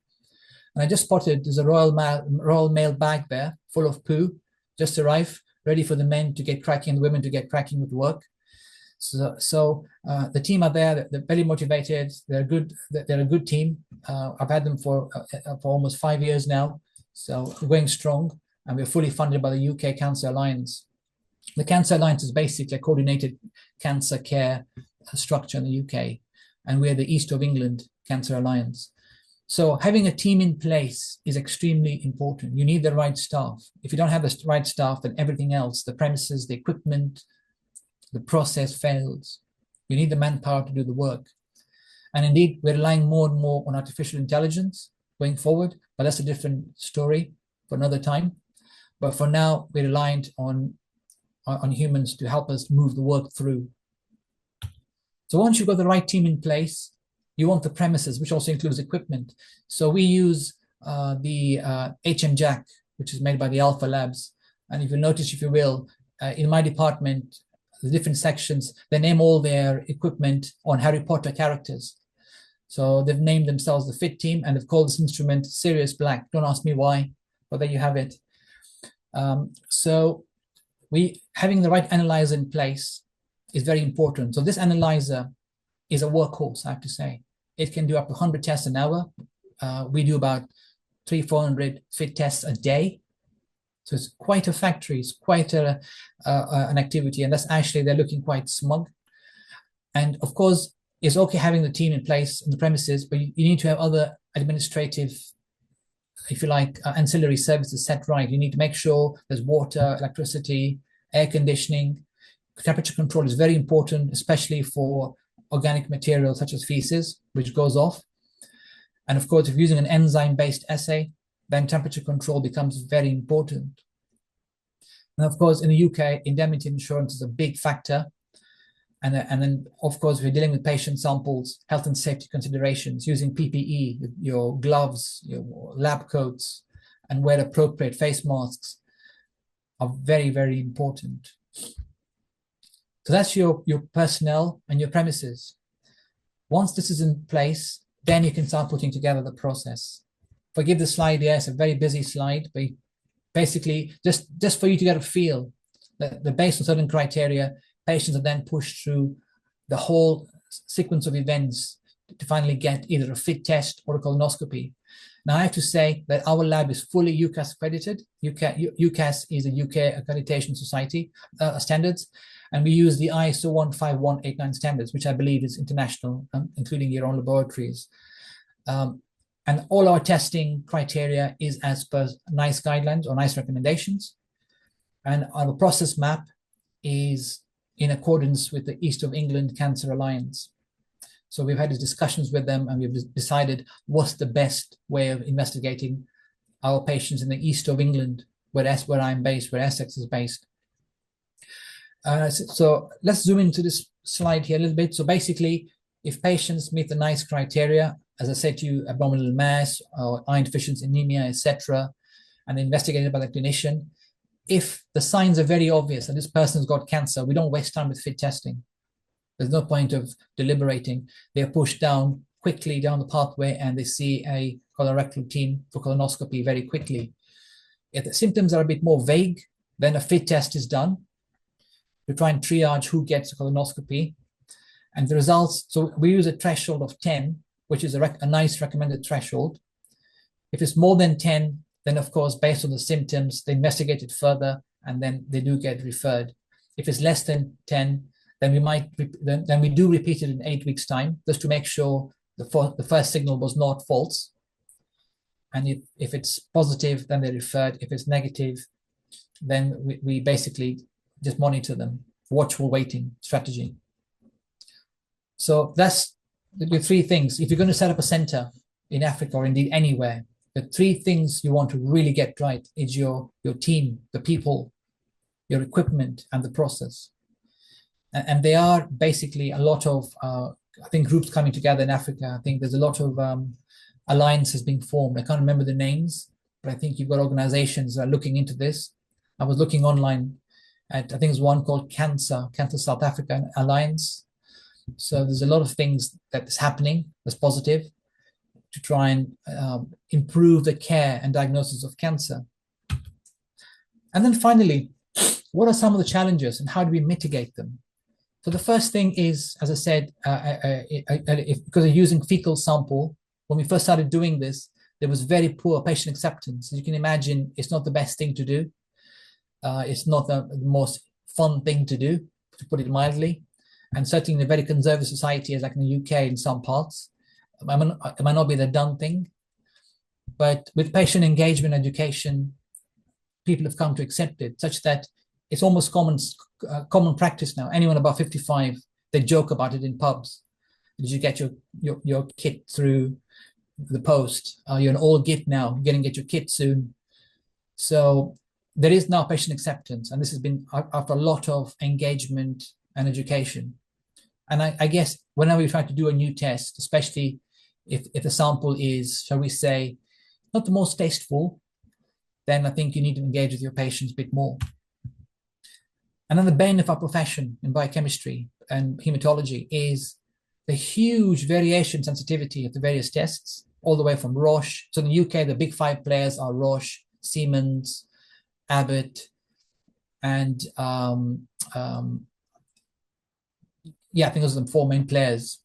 And I just spotted there's a Royal Mail bag there full of poo, just arrived, ready for the men to get cracking and the women to get cracking with work. So the team are there. They're very motivated. They're good. They're a good team. I've had them for almost 5 years now. So we're going strong, and we're fully funded by the UK Cancer Alliance. The Cancer Alliance is basically a coordinated cancer care structure in the UK, and we're the East of England Cancer Alliance. So having a team in place is extremely important. You need the right staff. If you don't have the right staff, then everything else, the premises, the equipment, the process fails. You need the manpower to do the work. And indeed, we're relying more and more on artificial intelligence going forward, but that's a different story for another time. But for now, we're reliant on humans to help us move the work through. So once you've got the right team in place, you want the premises, which also includes equipment. So we use the HM-Jack, which is made by the Alpha Labs. And if you notice, if you will, in my department, the different sections, they name all their equipment on Harry Potter characters. So they've named themselves the FIT team, and they've called this instrument Sirius Black. Don't ask me why, but there you have it. So having the right analyzer in place is very important. So this analyzer is a workhorse, I have to say. It can do up to 100 tests an hour. We do about 300-400 FIT tests a day. So it's quite a factory, it's quite an activity, and that's actually, they're looking quite smug. And of course, it's okay having the team in place in the premises, but you need to have other administrative, if you like, ancillary services set right. You need to make sure there's water, electricity, air conditioning. Temperature control is very important, especially for organic materials such as feces, which goes off. And of course, if you're using an enzyme-based assay, then temperature control becomes very important. And of course, in the UK, indemnity insurance is a big factor. And then, of course, we're dealing with patient samples, health and safety considerations, using PPE, your gloves, your lab coats, and where appropriate, face masks are very, very important. So that's your personnel and your premises. Once this is in place, then you can start putting together the process. Forgive the slide here, it's a very busy slide, but basically just for you to get a feel that based on certain criteria, patients are then pushed through the whole sequence of events to finally get either a fit test or a colonoscopy. Now, I have to say that our lab is fully UCAS accredited. UCAS is a UK Accreditation Society standards, and we use the ISO 15189 standards, which I believe is international, including your own laboratories. And all our testing criteria is as per NICE guidelines or NICE recommendations. And our process map is in accordance with the East of England Cancer Alliance. So we've had discussions with them, and we've decided what's the best way of investigating our patients in the East of England, where I'm based, where Essex is based. So let's zoom into this slide here a little bit. So basically, if patients meet the NICE criteria, as I said to you, abdominal mass or iron deficiency anemia, etc., and investigated by the clinician, if the signs are very obvious that this person's got cancer, we don't waste time with fit testing. There's no point of deliberating. They're pushed down quickly down the pathway, and they see a colorectal team for colonoscopy very quickly. If the symptoms are a bit more vague, then a fit test is done to try and triage who gets a colonoscopy. And the results, so we use a threshold of 10, which is a NICE recommended threshold. If it's more than 10, then of course, based on the symptoms, they investigate it further, and then they do get referred. If it's less than 10, then we do repeat it in 8 weeks' time, just to make sure the first signal was not false. And if it's positive, then they're referred. If it's negative, then we basically just monitor them, watchful waiting strategy. So that's the three things. If you're going to set up a center in Africa or indeed anywhere, the three things you want to really get right is your team, the people, your equipment, and the process. And there are basically a lot of, I think, groups coming together in Africa. I think there's a lot of alliances being formed. I can't remember the names, but I think you've got organizations that are looking into this. I was looking online at, I think there's one called Cancer South Africa Alliance. So there's a lot of things that is happening that's positive to try and improve the care and diagnosis of cancer. And then finally, what are some of the challenges and how do we mitigate them? So the first thing is, as I said, because of using fecal sample, when we first started doing this, there was very poor patient acceptance. As you can imagine, it's not the best thing to do. It's not the most fun thing to do, to put it mildly. And certainly in a very conservative society, as like in the UK in some parts, it might not be the done thing. But with patient engagement education, people have come to accept it, such that it's almost common practice now. Anyone above 55, they joke about it in pubs. Did you get your kit through the post? You're an old git now. You're going to get your kit soon. So there is now patient acceptance, and this has been after a lot of engagement and education. And I guess whenever we try to do a new test, especially if the sample is, shall we say, not the most tasteful, then I think you need to engage with your patients a bit more. And then the bane of our profession in biochemistry and hematology is the huge variation sensitivity of the various tests, all the way from Roche. So in the UK, the big five players are Roche, Siemens, Abbott, and yeah, I think those are the four main players.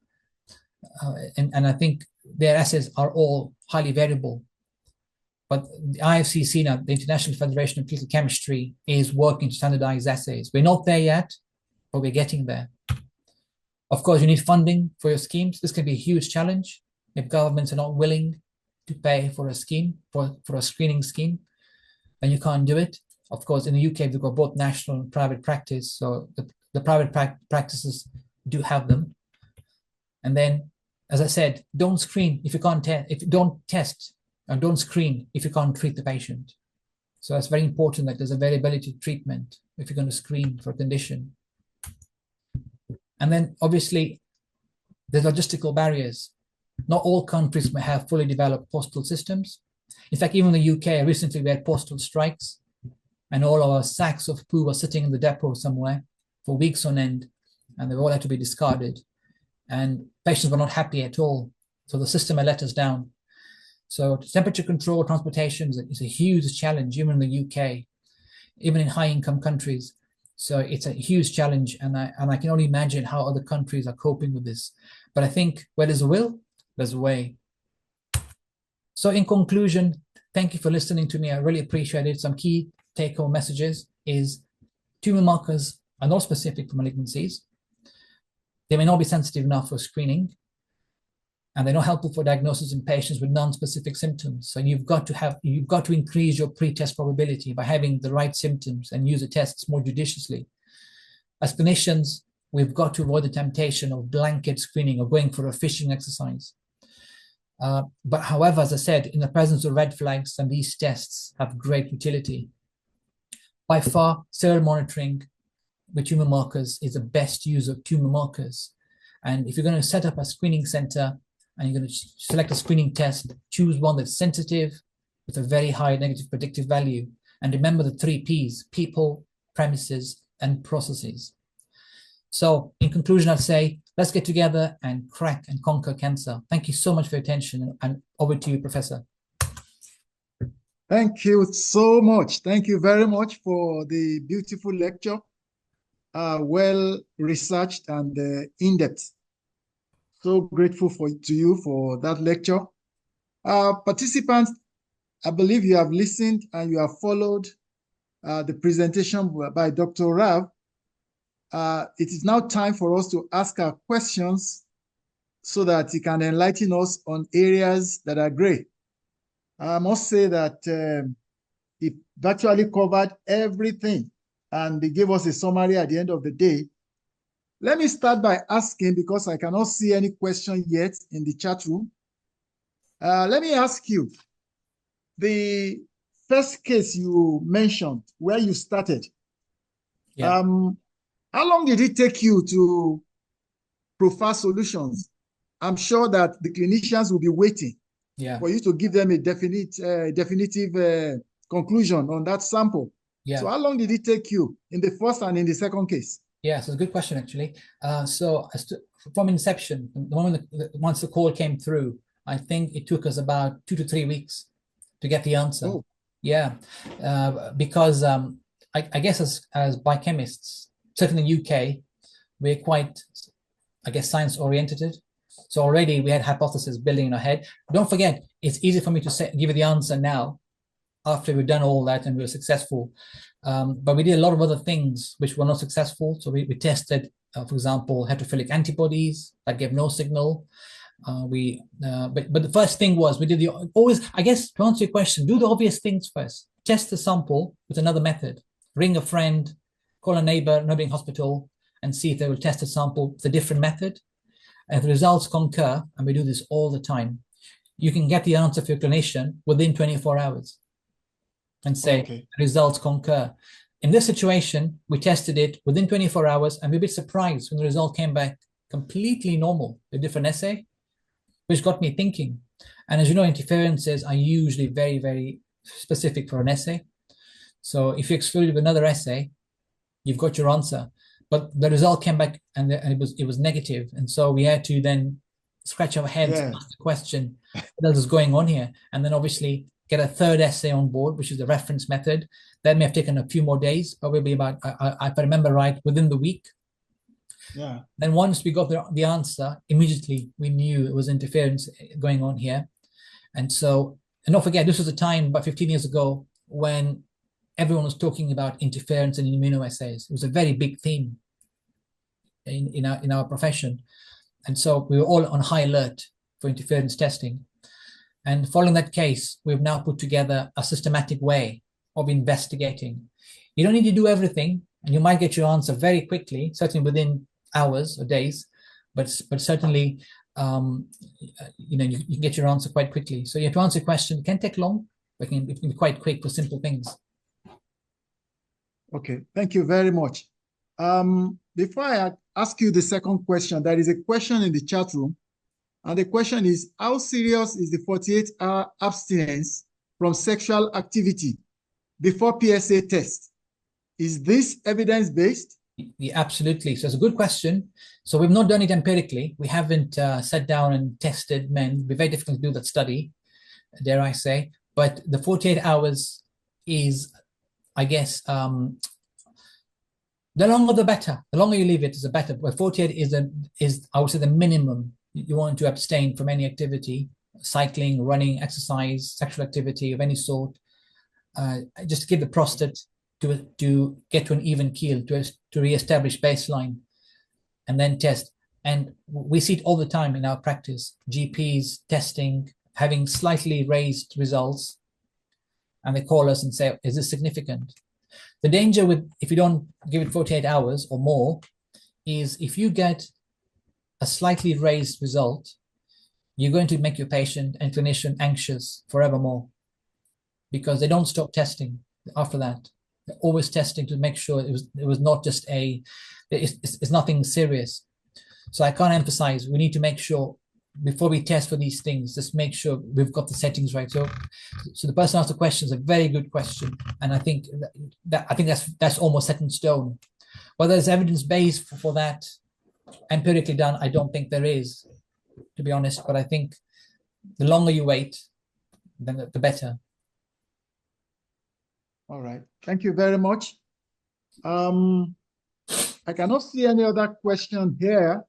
And I think their assays are all highly variable. But the IFCC now, the International Federation of Clinical Chemistry, is working to standardize assays. We're not there yet, but we're getting there. Of course, you need funding for your schemes. This can be a huge challenge if governments are not willing to pay for a scheme, for a screening scheme, then you can't do it. Of course, in the UK, we've got both national and private practice. So the private practices do have them. And then, as I said, don't screen if you can't test, if you don't test, and don't screen if you can't treat the patient. So it's very important that there's a variability of treatment if you're going to screen for a condition. And then obviously there's logistical barriers. Not all countries may have fully developed postal systems. In fact, even in the UK, recently we had postal strikes, and all our sacks of poo were sitting in the depot somewhere for weeks on end, and they all had to be discarded. And patients were not happy at all. So the system had let us down. So temperature control transportation is a huge challenge, even in the UK, even in high-income countries. So it's a huge challenge, and I can only imagine how other countries are coping with this. But I think where there's a will, there's a way. So in conclusion, thank you for listening to me. I really appreciate it. Some key take-home messages is tumor markers are not specific for malignancies. They may not be sensitive enough for screening, and they're not helpful for diagnosis in patients with non-specific symptoms. So you've got to increase your pre-test probability by having the right symptoms and use the tests more judiciously. As clinicians, we've got to avoid the temptation of blanket screening or going for a fishing exercise. But however, as I said, in the presence of red flags, and these tests have great utility. By far, serial monitoring with tumor markers is the best use of tumor markers. And if you're going to set up a screening center and you're going to select a screening test, choose one that's sensitive with a very high negative predictive value. And remember the 3 Ps: people, premises, and processes. So in conclusion, I'd say, let's get together and crack and conquer cancer. Thank you so much for your attention, and over to you, Professor. Thank you so much. Thank you very much for the beautiful lecture, well researched and in-depth. So grateful to you for that lecture. Participants, I believe you have listened and you have followed the presentation by Dr. Rav. It is now time for us to ask our questions so that he can enlighten us on areas that are gray. I must say that he virtually covered everything, and he gave us a summary at the end of the day. Let me start by asking, because I cannot see any question yet in the chat room. Let me ask you, the first case you mentioned, where you started, Yeah. how long did it take you to profile solutions? I'm sure that the clinicians will be waiting for you to give them a definitive conclusion on that sample. Yeah. So how long did it take you in the first and in the second case? Yeah, so it's a good question, actually. So from inception, the moment once the call came through, I think it took us about 2 to 3 weeks to get the answer. Oh. Yeah, because I guess as biochemists, certainly in the UK, we're quite, I guess, science-oriented. So already we had hypotheses building in our head. Don't forget, it's easy for me to give you the answer now, after we've done all that and we were successful. But we did a lot of other things which were not successful. So we tested, for example, heterophilic antibodies that gave no signal. But the first thing was we did always, I guess, to answer your question, do the obvious things first. Test the sample with another method. Ring a friend, call a neighbor, neighboring hospital, and see if they will test a sample with a different method. And if the results concur, and we do this all the time, you can get the answer for your clinician within 24 hours and say, results concur. In this situation, we tested it within 24 hours, and we were a bit surprised when the result came back completely normal, a different assay, which got me thinking. And as you know, interferences are usually very, very specific for an assay. So if you exclude with another assay, you've got your answer. But the result came back and it was negative. And so we had to then scratch our heads and ask the question, what else is going on here? And then obviously get a third assay on board, which is the reference method. That may have taken a few more days, probably about, if I remember right, within the week. Yeah. Then once we got the answer, immediately we knew it was interference going on here. And so, and don't forget, this was a time about 15 years ago when everyone was talking about interference in immunoassays. It was a very big theme in our profession. And so we were all on high alert for interference testing. And following that case, we've now put together a systematic way of investigating. You don't need to do everything, and you might get your answer very quickly, certainly within hours or days, but certainly you can get your answer quite quickly. So you have to answer a question. It can take long, but it can be quite quick for simple things. Okay, thank you very much. Before I ask you the second question. There is a question in the chat room, and the question is, how serious is the 48-hour abstinence from sexual activity before PSA test? Is this evidence-based? Yeah, absolutely. So it's a good question. So we've not done it empirically. We haven't sat down and tested men. It'd be very difficult to do that study, dare I say. But the 48 hours is, I guess, the longer the better. The longer you leave it, is the better. But 48 is I would say the minimum you want to abstain from any activity, cycling, running, exercise, sexual activity of any sort, just to give the prostate to get to an even keel, to re-establish baseline, and then test. And we see it all the time in our practice. GPs testing, having slightly raised results, and they call us and say, is this significant? The danger with, if you don't give it 48 hours or more, is if you get a slightly raised result, you're going to make your patient and clinician anxious forevermore, because they don't stop testing after that. They're always testing to make sure it was not just it's nothing serious. So I can't emphasize, we need to make sure before we test for these things, just make sure we've got the settings right. So the person asked the question is a very good question, and I think that's almost set in stone. Whether there's evidence based for that empirically done, I don't think there is, to be honest. But I think the longer you wait, then the better. All right. Thank you very much. I cannot see any other question here.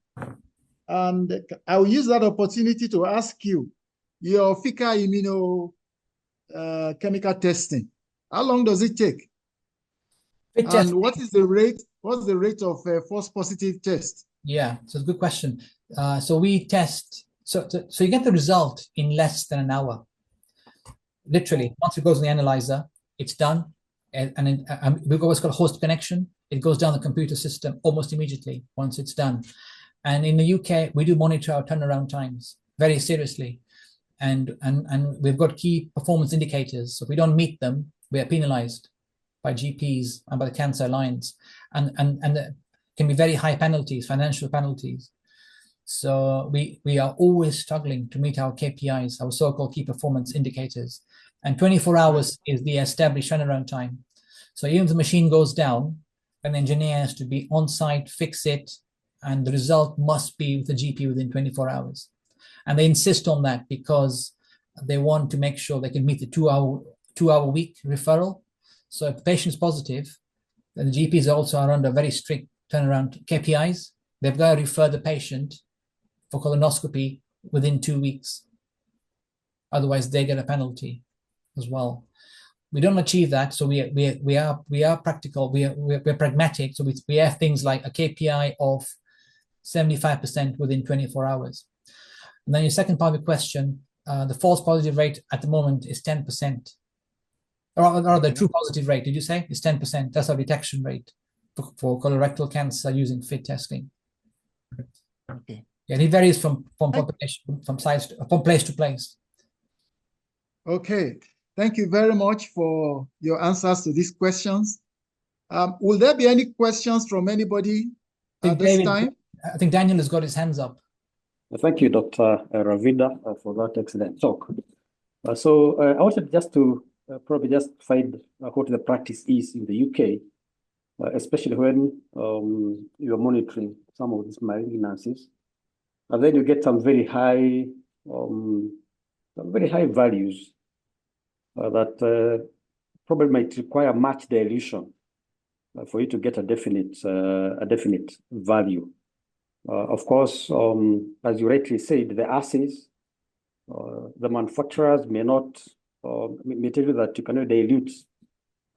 And I will use that opportunity to ask you, your faecal immunochemical testing, how long does it take? And what is the rate? What's the rate of false positive test? Yeah, so it's a good question. So we test, so you get the result in less than an hour. Literally, once it goes in the analyzer, it's done. And we've always got a host connection. It goes down the computer system almost immediately once it's done. And in the UK, we do monitor our turnaround times very seriously. And we've got key performance indicators. So if we don't meet them, we are penalized by GPs and by the Cancer Alliance. And there can be very high penalties, financial penalties. So we are always struggling to meet our KPIs, our so-called key performance indicators. And 24 hours is the established turnaround time. So even if the machine goes down, an engineer has to be on site, fix it, and the result must be with the GP within 24 hours. And they insist on that because they want to make sure they can meet the two-hour week referral. So if the patient's positive, then the GPs also are under very strict turnaround KPIs. They've got to refer the patient for colonoscopy within 2 weeks. Otherwise, they get a penalty as well. We don't achieve that, so we are practical. We're pragmatic. So we have things like a KPI of 75% within 24 hours. And then your second part of the question, the false positive rate at the moment is 10%. Or the true positive rate, did you say? Is 10%. That's our detection rate for colorectal cancer using FIT testing. Okay. Yeah, it varies from population, from place to place. Okay. Thank you very much for your answers to these questions. Will there be any questions from anybody at this time? I think Daniel has got his hands up. Thank you, Dr. Ravida, for that excellent talk. I wanted just to probably just find what the practice is in the UK, especially when you're monitoring some of these malignancies. And then you get some very high values that probably might require much dilution for you to get a definite value. Of course, as you rightly said, the assays, the manufacturers may not may tell you that you cannot dilute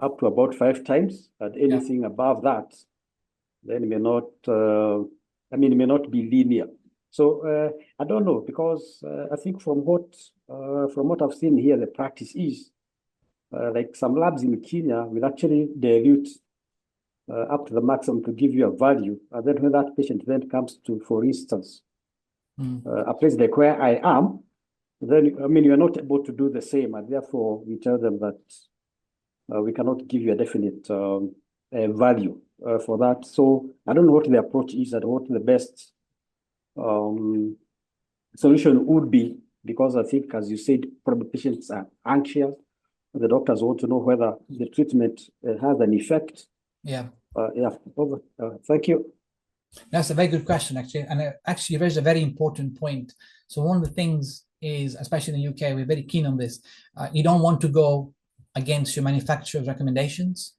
up to about 5 times, and anything above that, then may not. It may not be linear. So I don't know, because I think from what I've seen here, the practice is like some labs in Kenya will actually dilute up to the maximum to give you a value, and then when that patient then comes to, for instance, a place like where I am, then you are not able to do the same, and therefore we tell them that we cannot give you a definite value for that. So I don't know what the approach is and what the best solution would be, because I think, as you said, probably patients are anxious. The doctors want to know whether the treatment has an effect. Yeah. Yeah. Thank you. That's a very good question, actually. And actually, you raised a very important point. So one of the things is, especially in the UK, we're very keen on this. You don't want to go against your manufacturer's recommendations.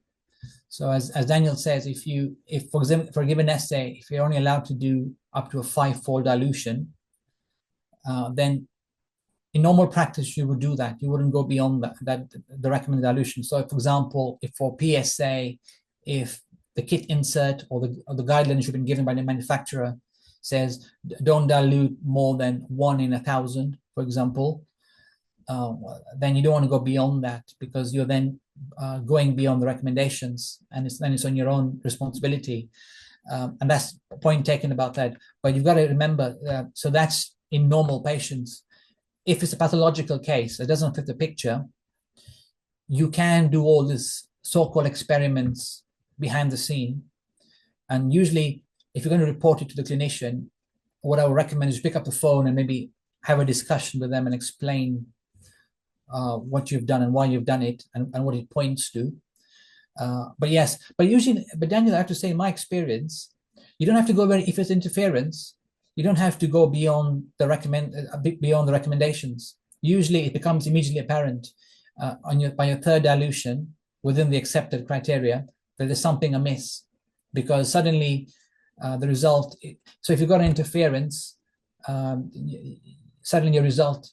So as Daniel says, if for example, for a given assay, if you're only allowed to do up to a 5-fold dilution, then in normal practice, you would do that. You wouldn't go beyond the recommended dilution. So for example, if for PSA, if the kit insert or the guidelines you've been given by the manufacturer says don't dilute more than 1 in 1,000, for example, then you don't want to go beyond that, because you're then going beyond the recommendations, and it's on your own responsibility. And that's a point taken about that. But you've got to remember, so that's in normal patients. If it's a pathological case that doesn't fit the picture, you can do all this so-called experiments behind the scene. And usually, if you're going to report it to the clinician, what I would recommend is pick up the phone and maybe have a discussion with them and explain what you've done and why you've done it, and what it points to. But Daniel, I have to say, in my experience, you don't have to go if it's interference, you don't have to go beyond the recommendations. Usually, it becomes immediately apparent by your third dilution within the accepted criteria that there's something amiss, because suddenly the result. So if you've got an interference, suddenly your result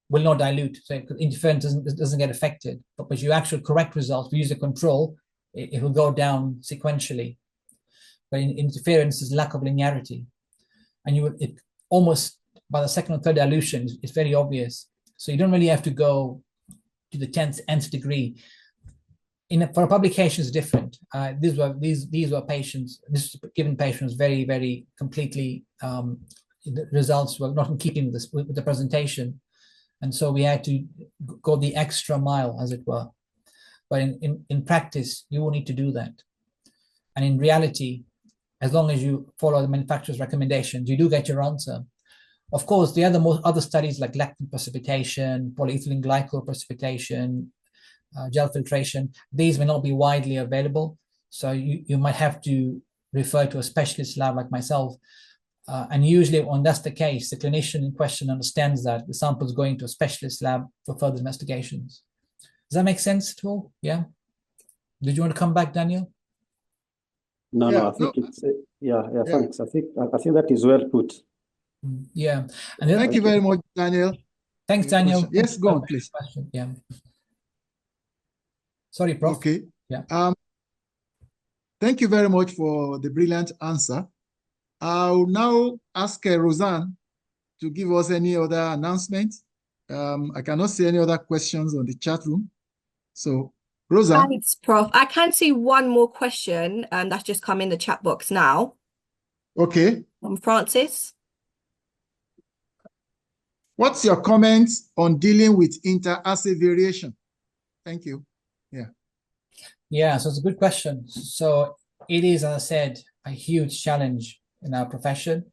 will not dilute. So interference doesn't get affected, but your actual correct result, if you use a control, it will go down sequentially. But in interference is lack of linearity, and it almost by the second or third dilution, it's very obvious. So you don't really have to go to the nth degree. For a publication, it's different. These were patients. This given patient was very, very completely. The results were not in keeping with the presentation, and so we had to go the extra mile, as it were. But in practice, you will need to do that. And in reality, as long as you follow the manufacturer's recommendations, you do get your answer. Of course, the other studies like lectin precipitation, polyethylene glycol precipitation, gel filtration, these may not be widely available. So you might have to refer to a specialist lab like myself. And usually when that's the case, the clinician in question understands that the sample is going to a specialist lab for further investigations. Does that make sense at all? Yeah. Did you want to come back, Daniel? No, I think it's thanks. I think that is well put. Yeah. And thank you very much, Daniel. Thanks, Daniel. Yes, go on, please. Yeah. Sorry, Prof. Okay. Yeah. Thank you very much for the brilliant answer. I'll now ask Roseanne to give us any other announcement. I cannot see any other questions on the chat room. So, Roseanne. Thanks, Prof. I can see one more question that's just come in the chat box now. Okay. From Francis. What's your comment on dealing with inter-assay variation? Thank you. Yeah, so it's a good question. So it is, as I said, a huge challenge in our profession.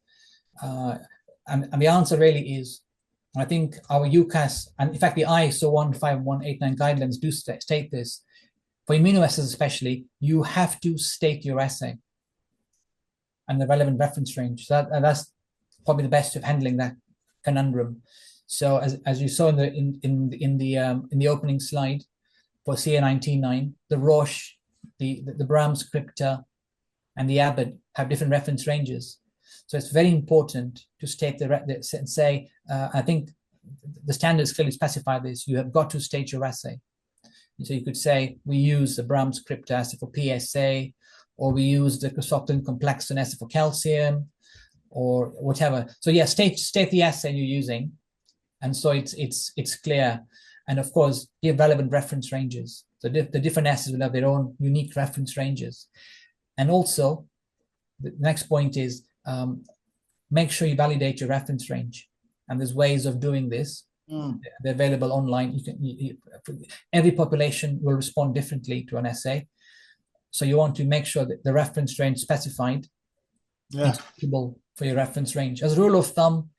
And the answer really is, I think our UCAS, and in fact the ISO 15189 guidelines do state this. For immunoassays especially, you have to state your assay and the relevant reference range. So that's probably the best of handling that conundrum. So as you saw in the opening slide, for CA19-9, the Roche, the Brahms Scripta, and the Abbott have different reference ranges. So it's very important to state and say, I think the standards clearly specify this. You have got to state your assay. So you could say, we use the Brahms Scripta assay for PSA, or we use the Chrysochlin complexin assay for calcium, or whatever. So yeah, state the assay you're using, and so it's clear. And of course, give relevant reference ranges. So the different assays will have their own unique reference ranges. And also, the next point is make sure you validate your reference range. And there's ways of doing this. They're available online. Every population will respond differently to an assay. So you want to make sure that the reference range specified is suitable for your reference range. As a rule of thumb,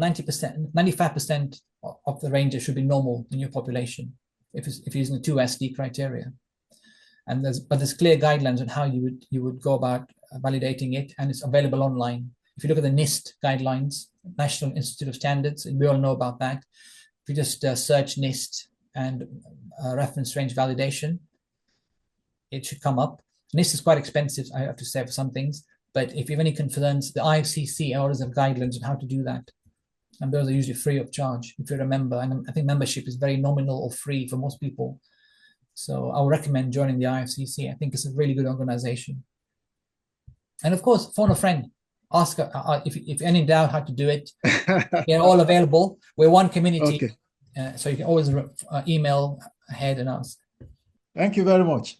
90%, 95% of the ranges should be normal in your population if you're using the 2SD criteria. And there's clear guidelines on how you would go about validating it, and it's available online. If you look at the NIST guidelines, National Institute of Standards, and we all know about that. If you just search NIST and reference range validation, it should come up. NIST is quite expensive, I have to say, for some things, but if you have any concerns, the IFCC always have guidelines on how to do that. And those are usually free of charge, if you remember. And I think membership is very nominal or free for most people. So I would recommend joining the IFCC. I think it's a really good organization. And of course, phone a friend. Ask if any doubt how to do it. They're all available. We're one community. Okay. So you can always email ahead and ask. Thank you very much.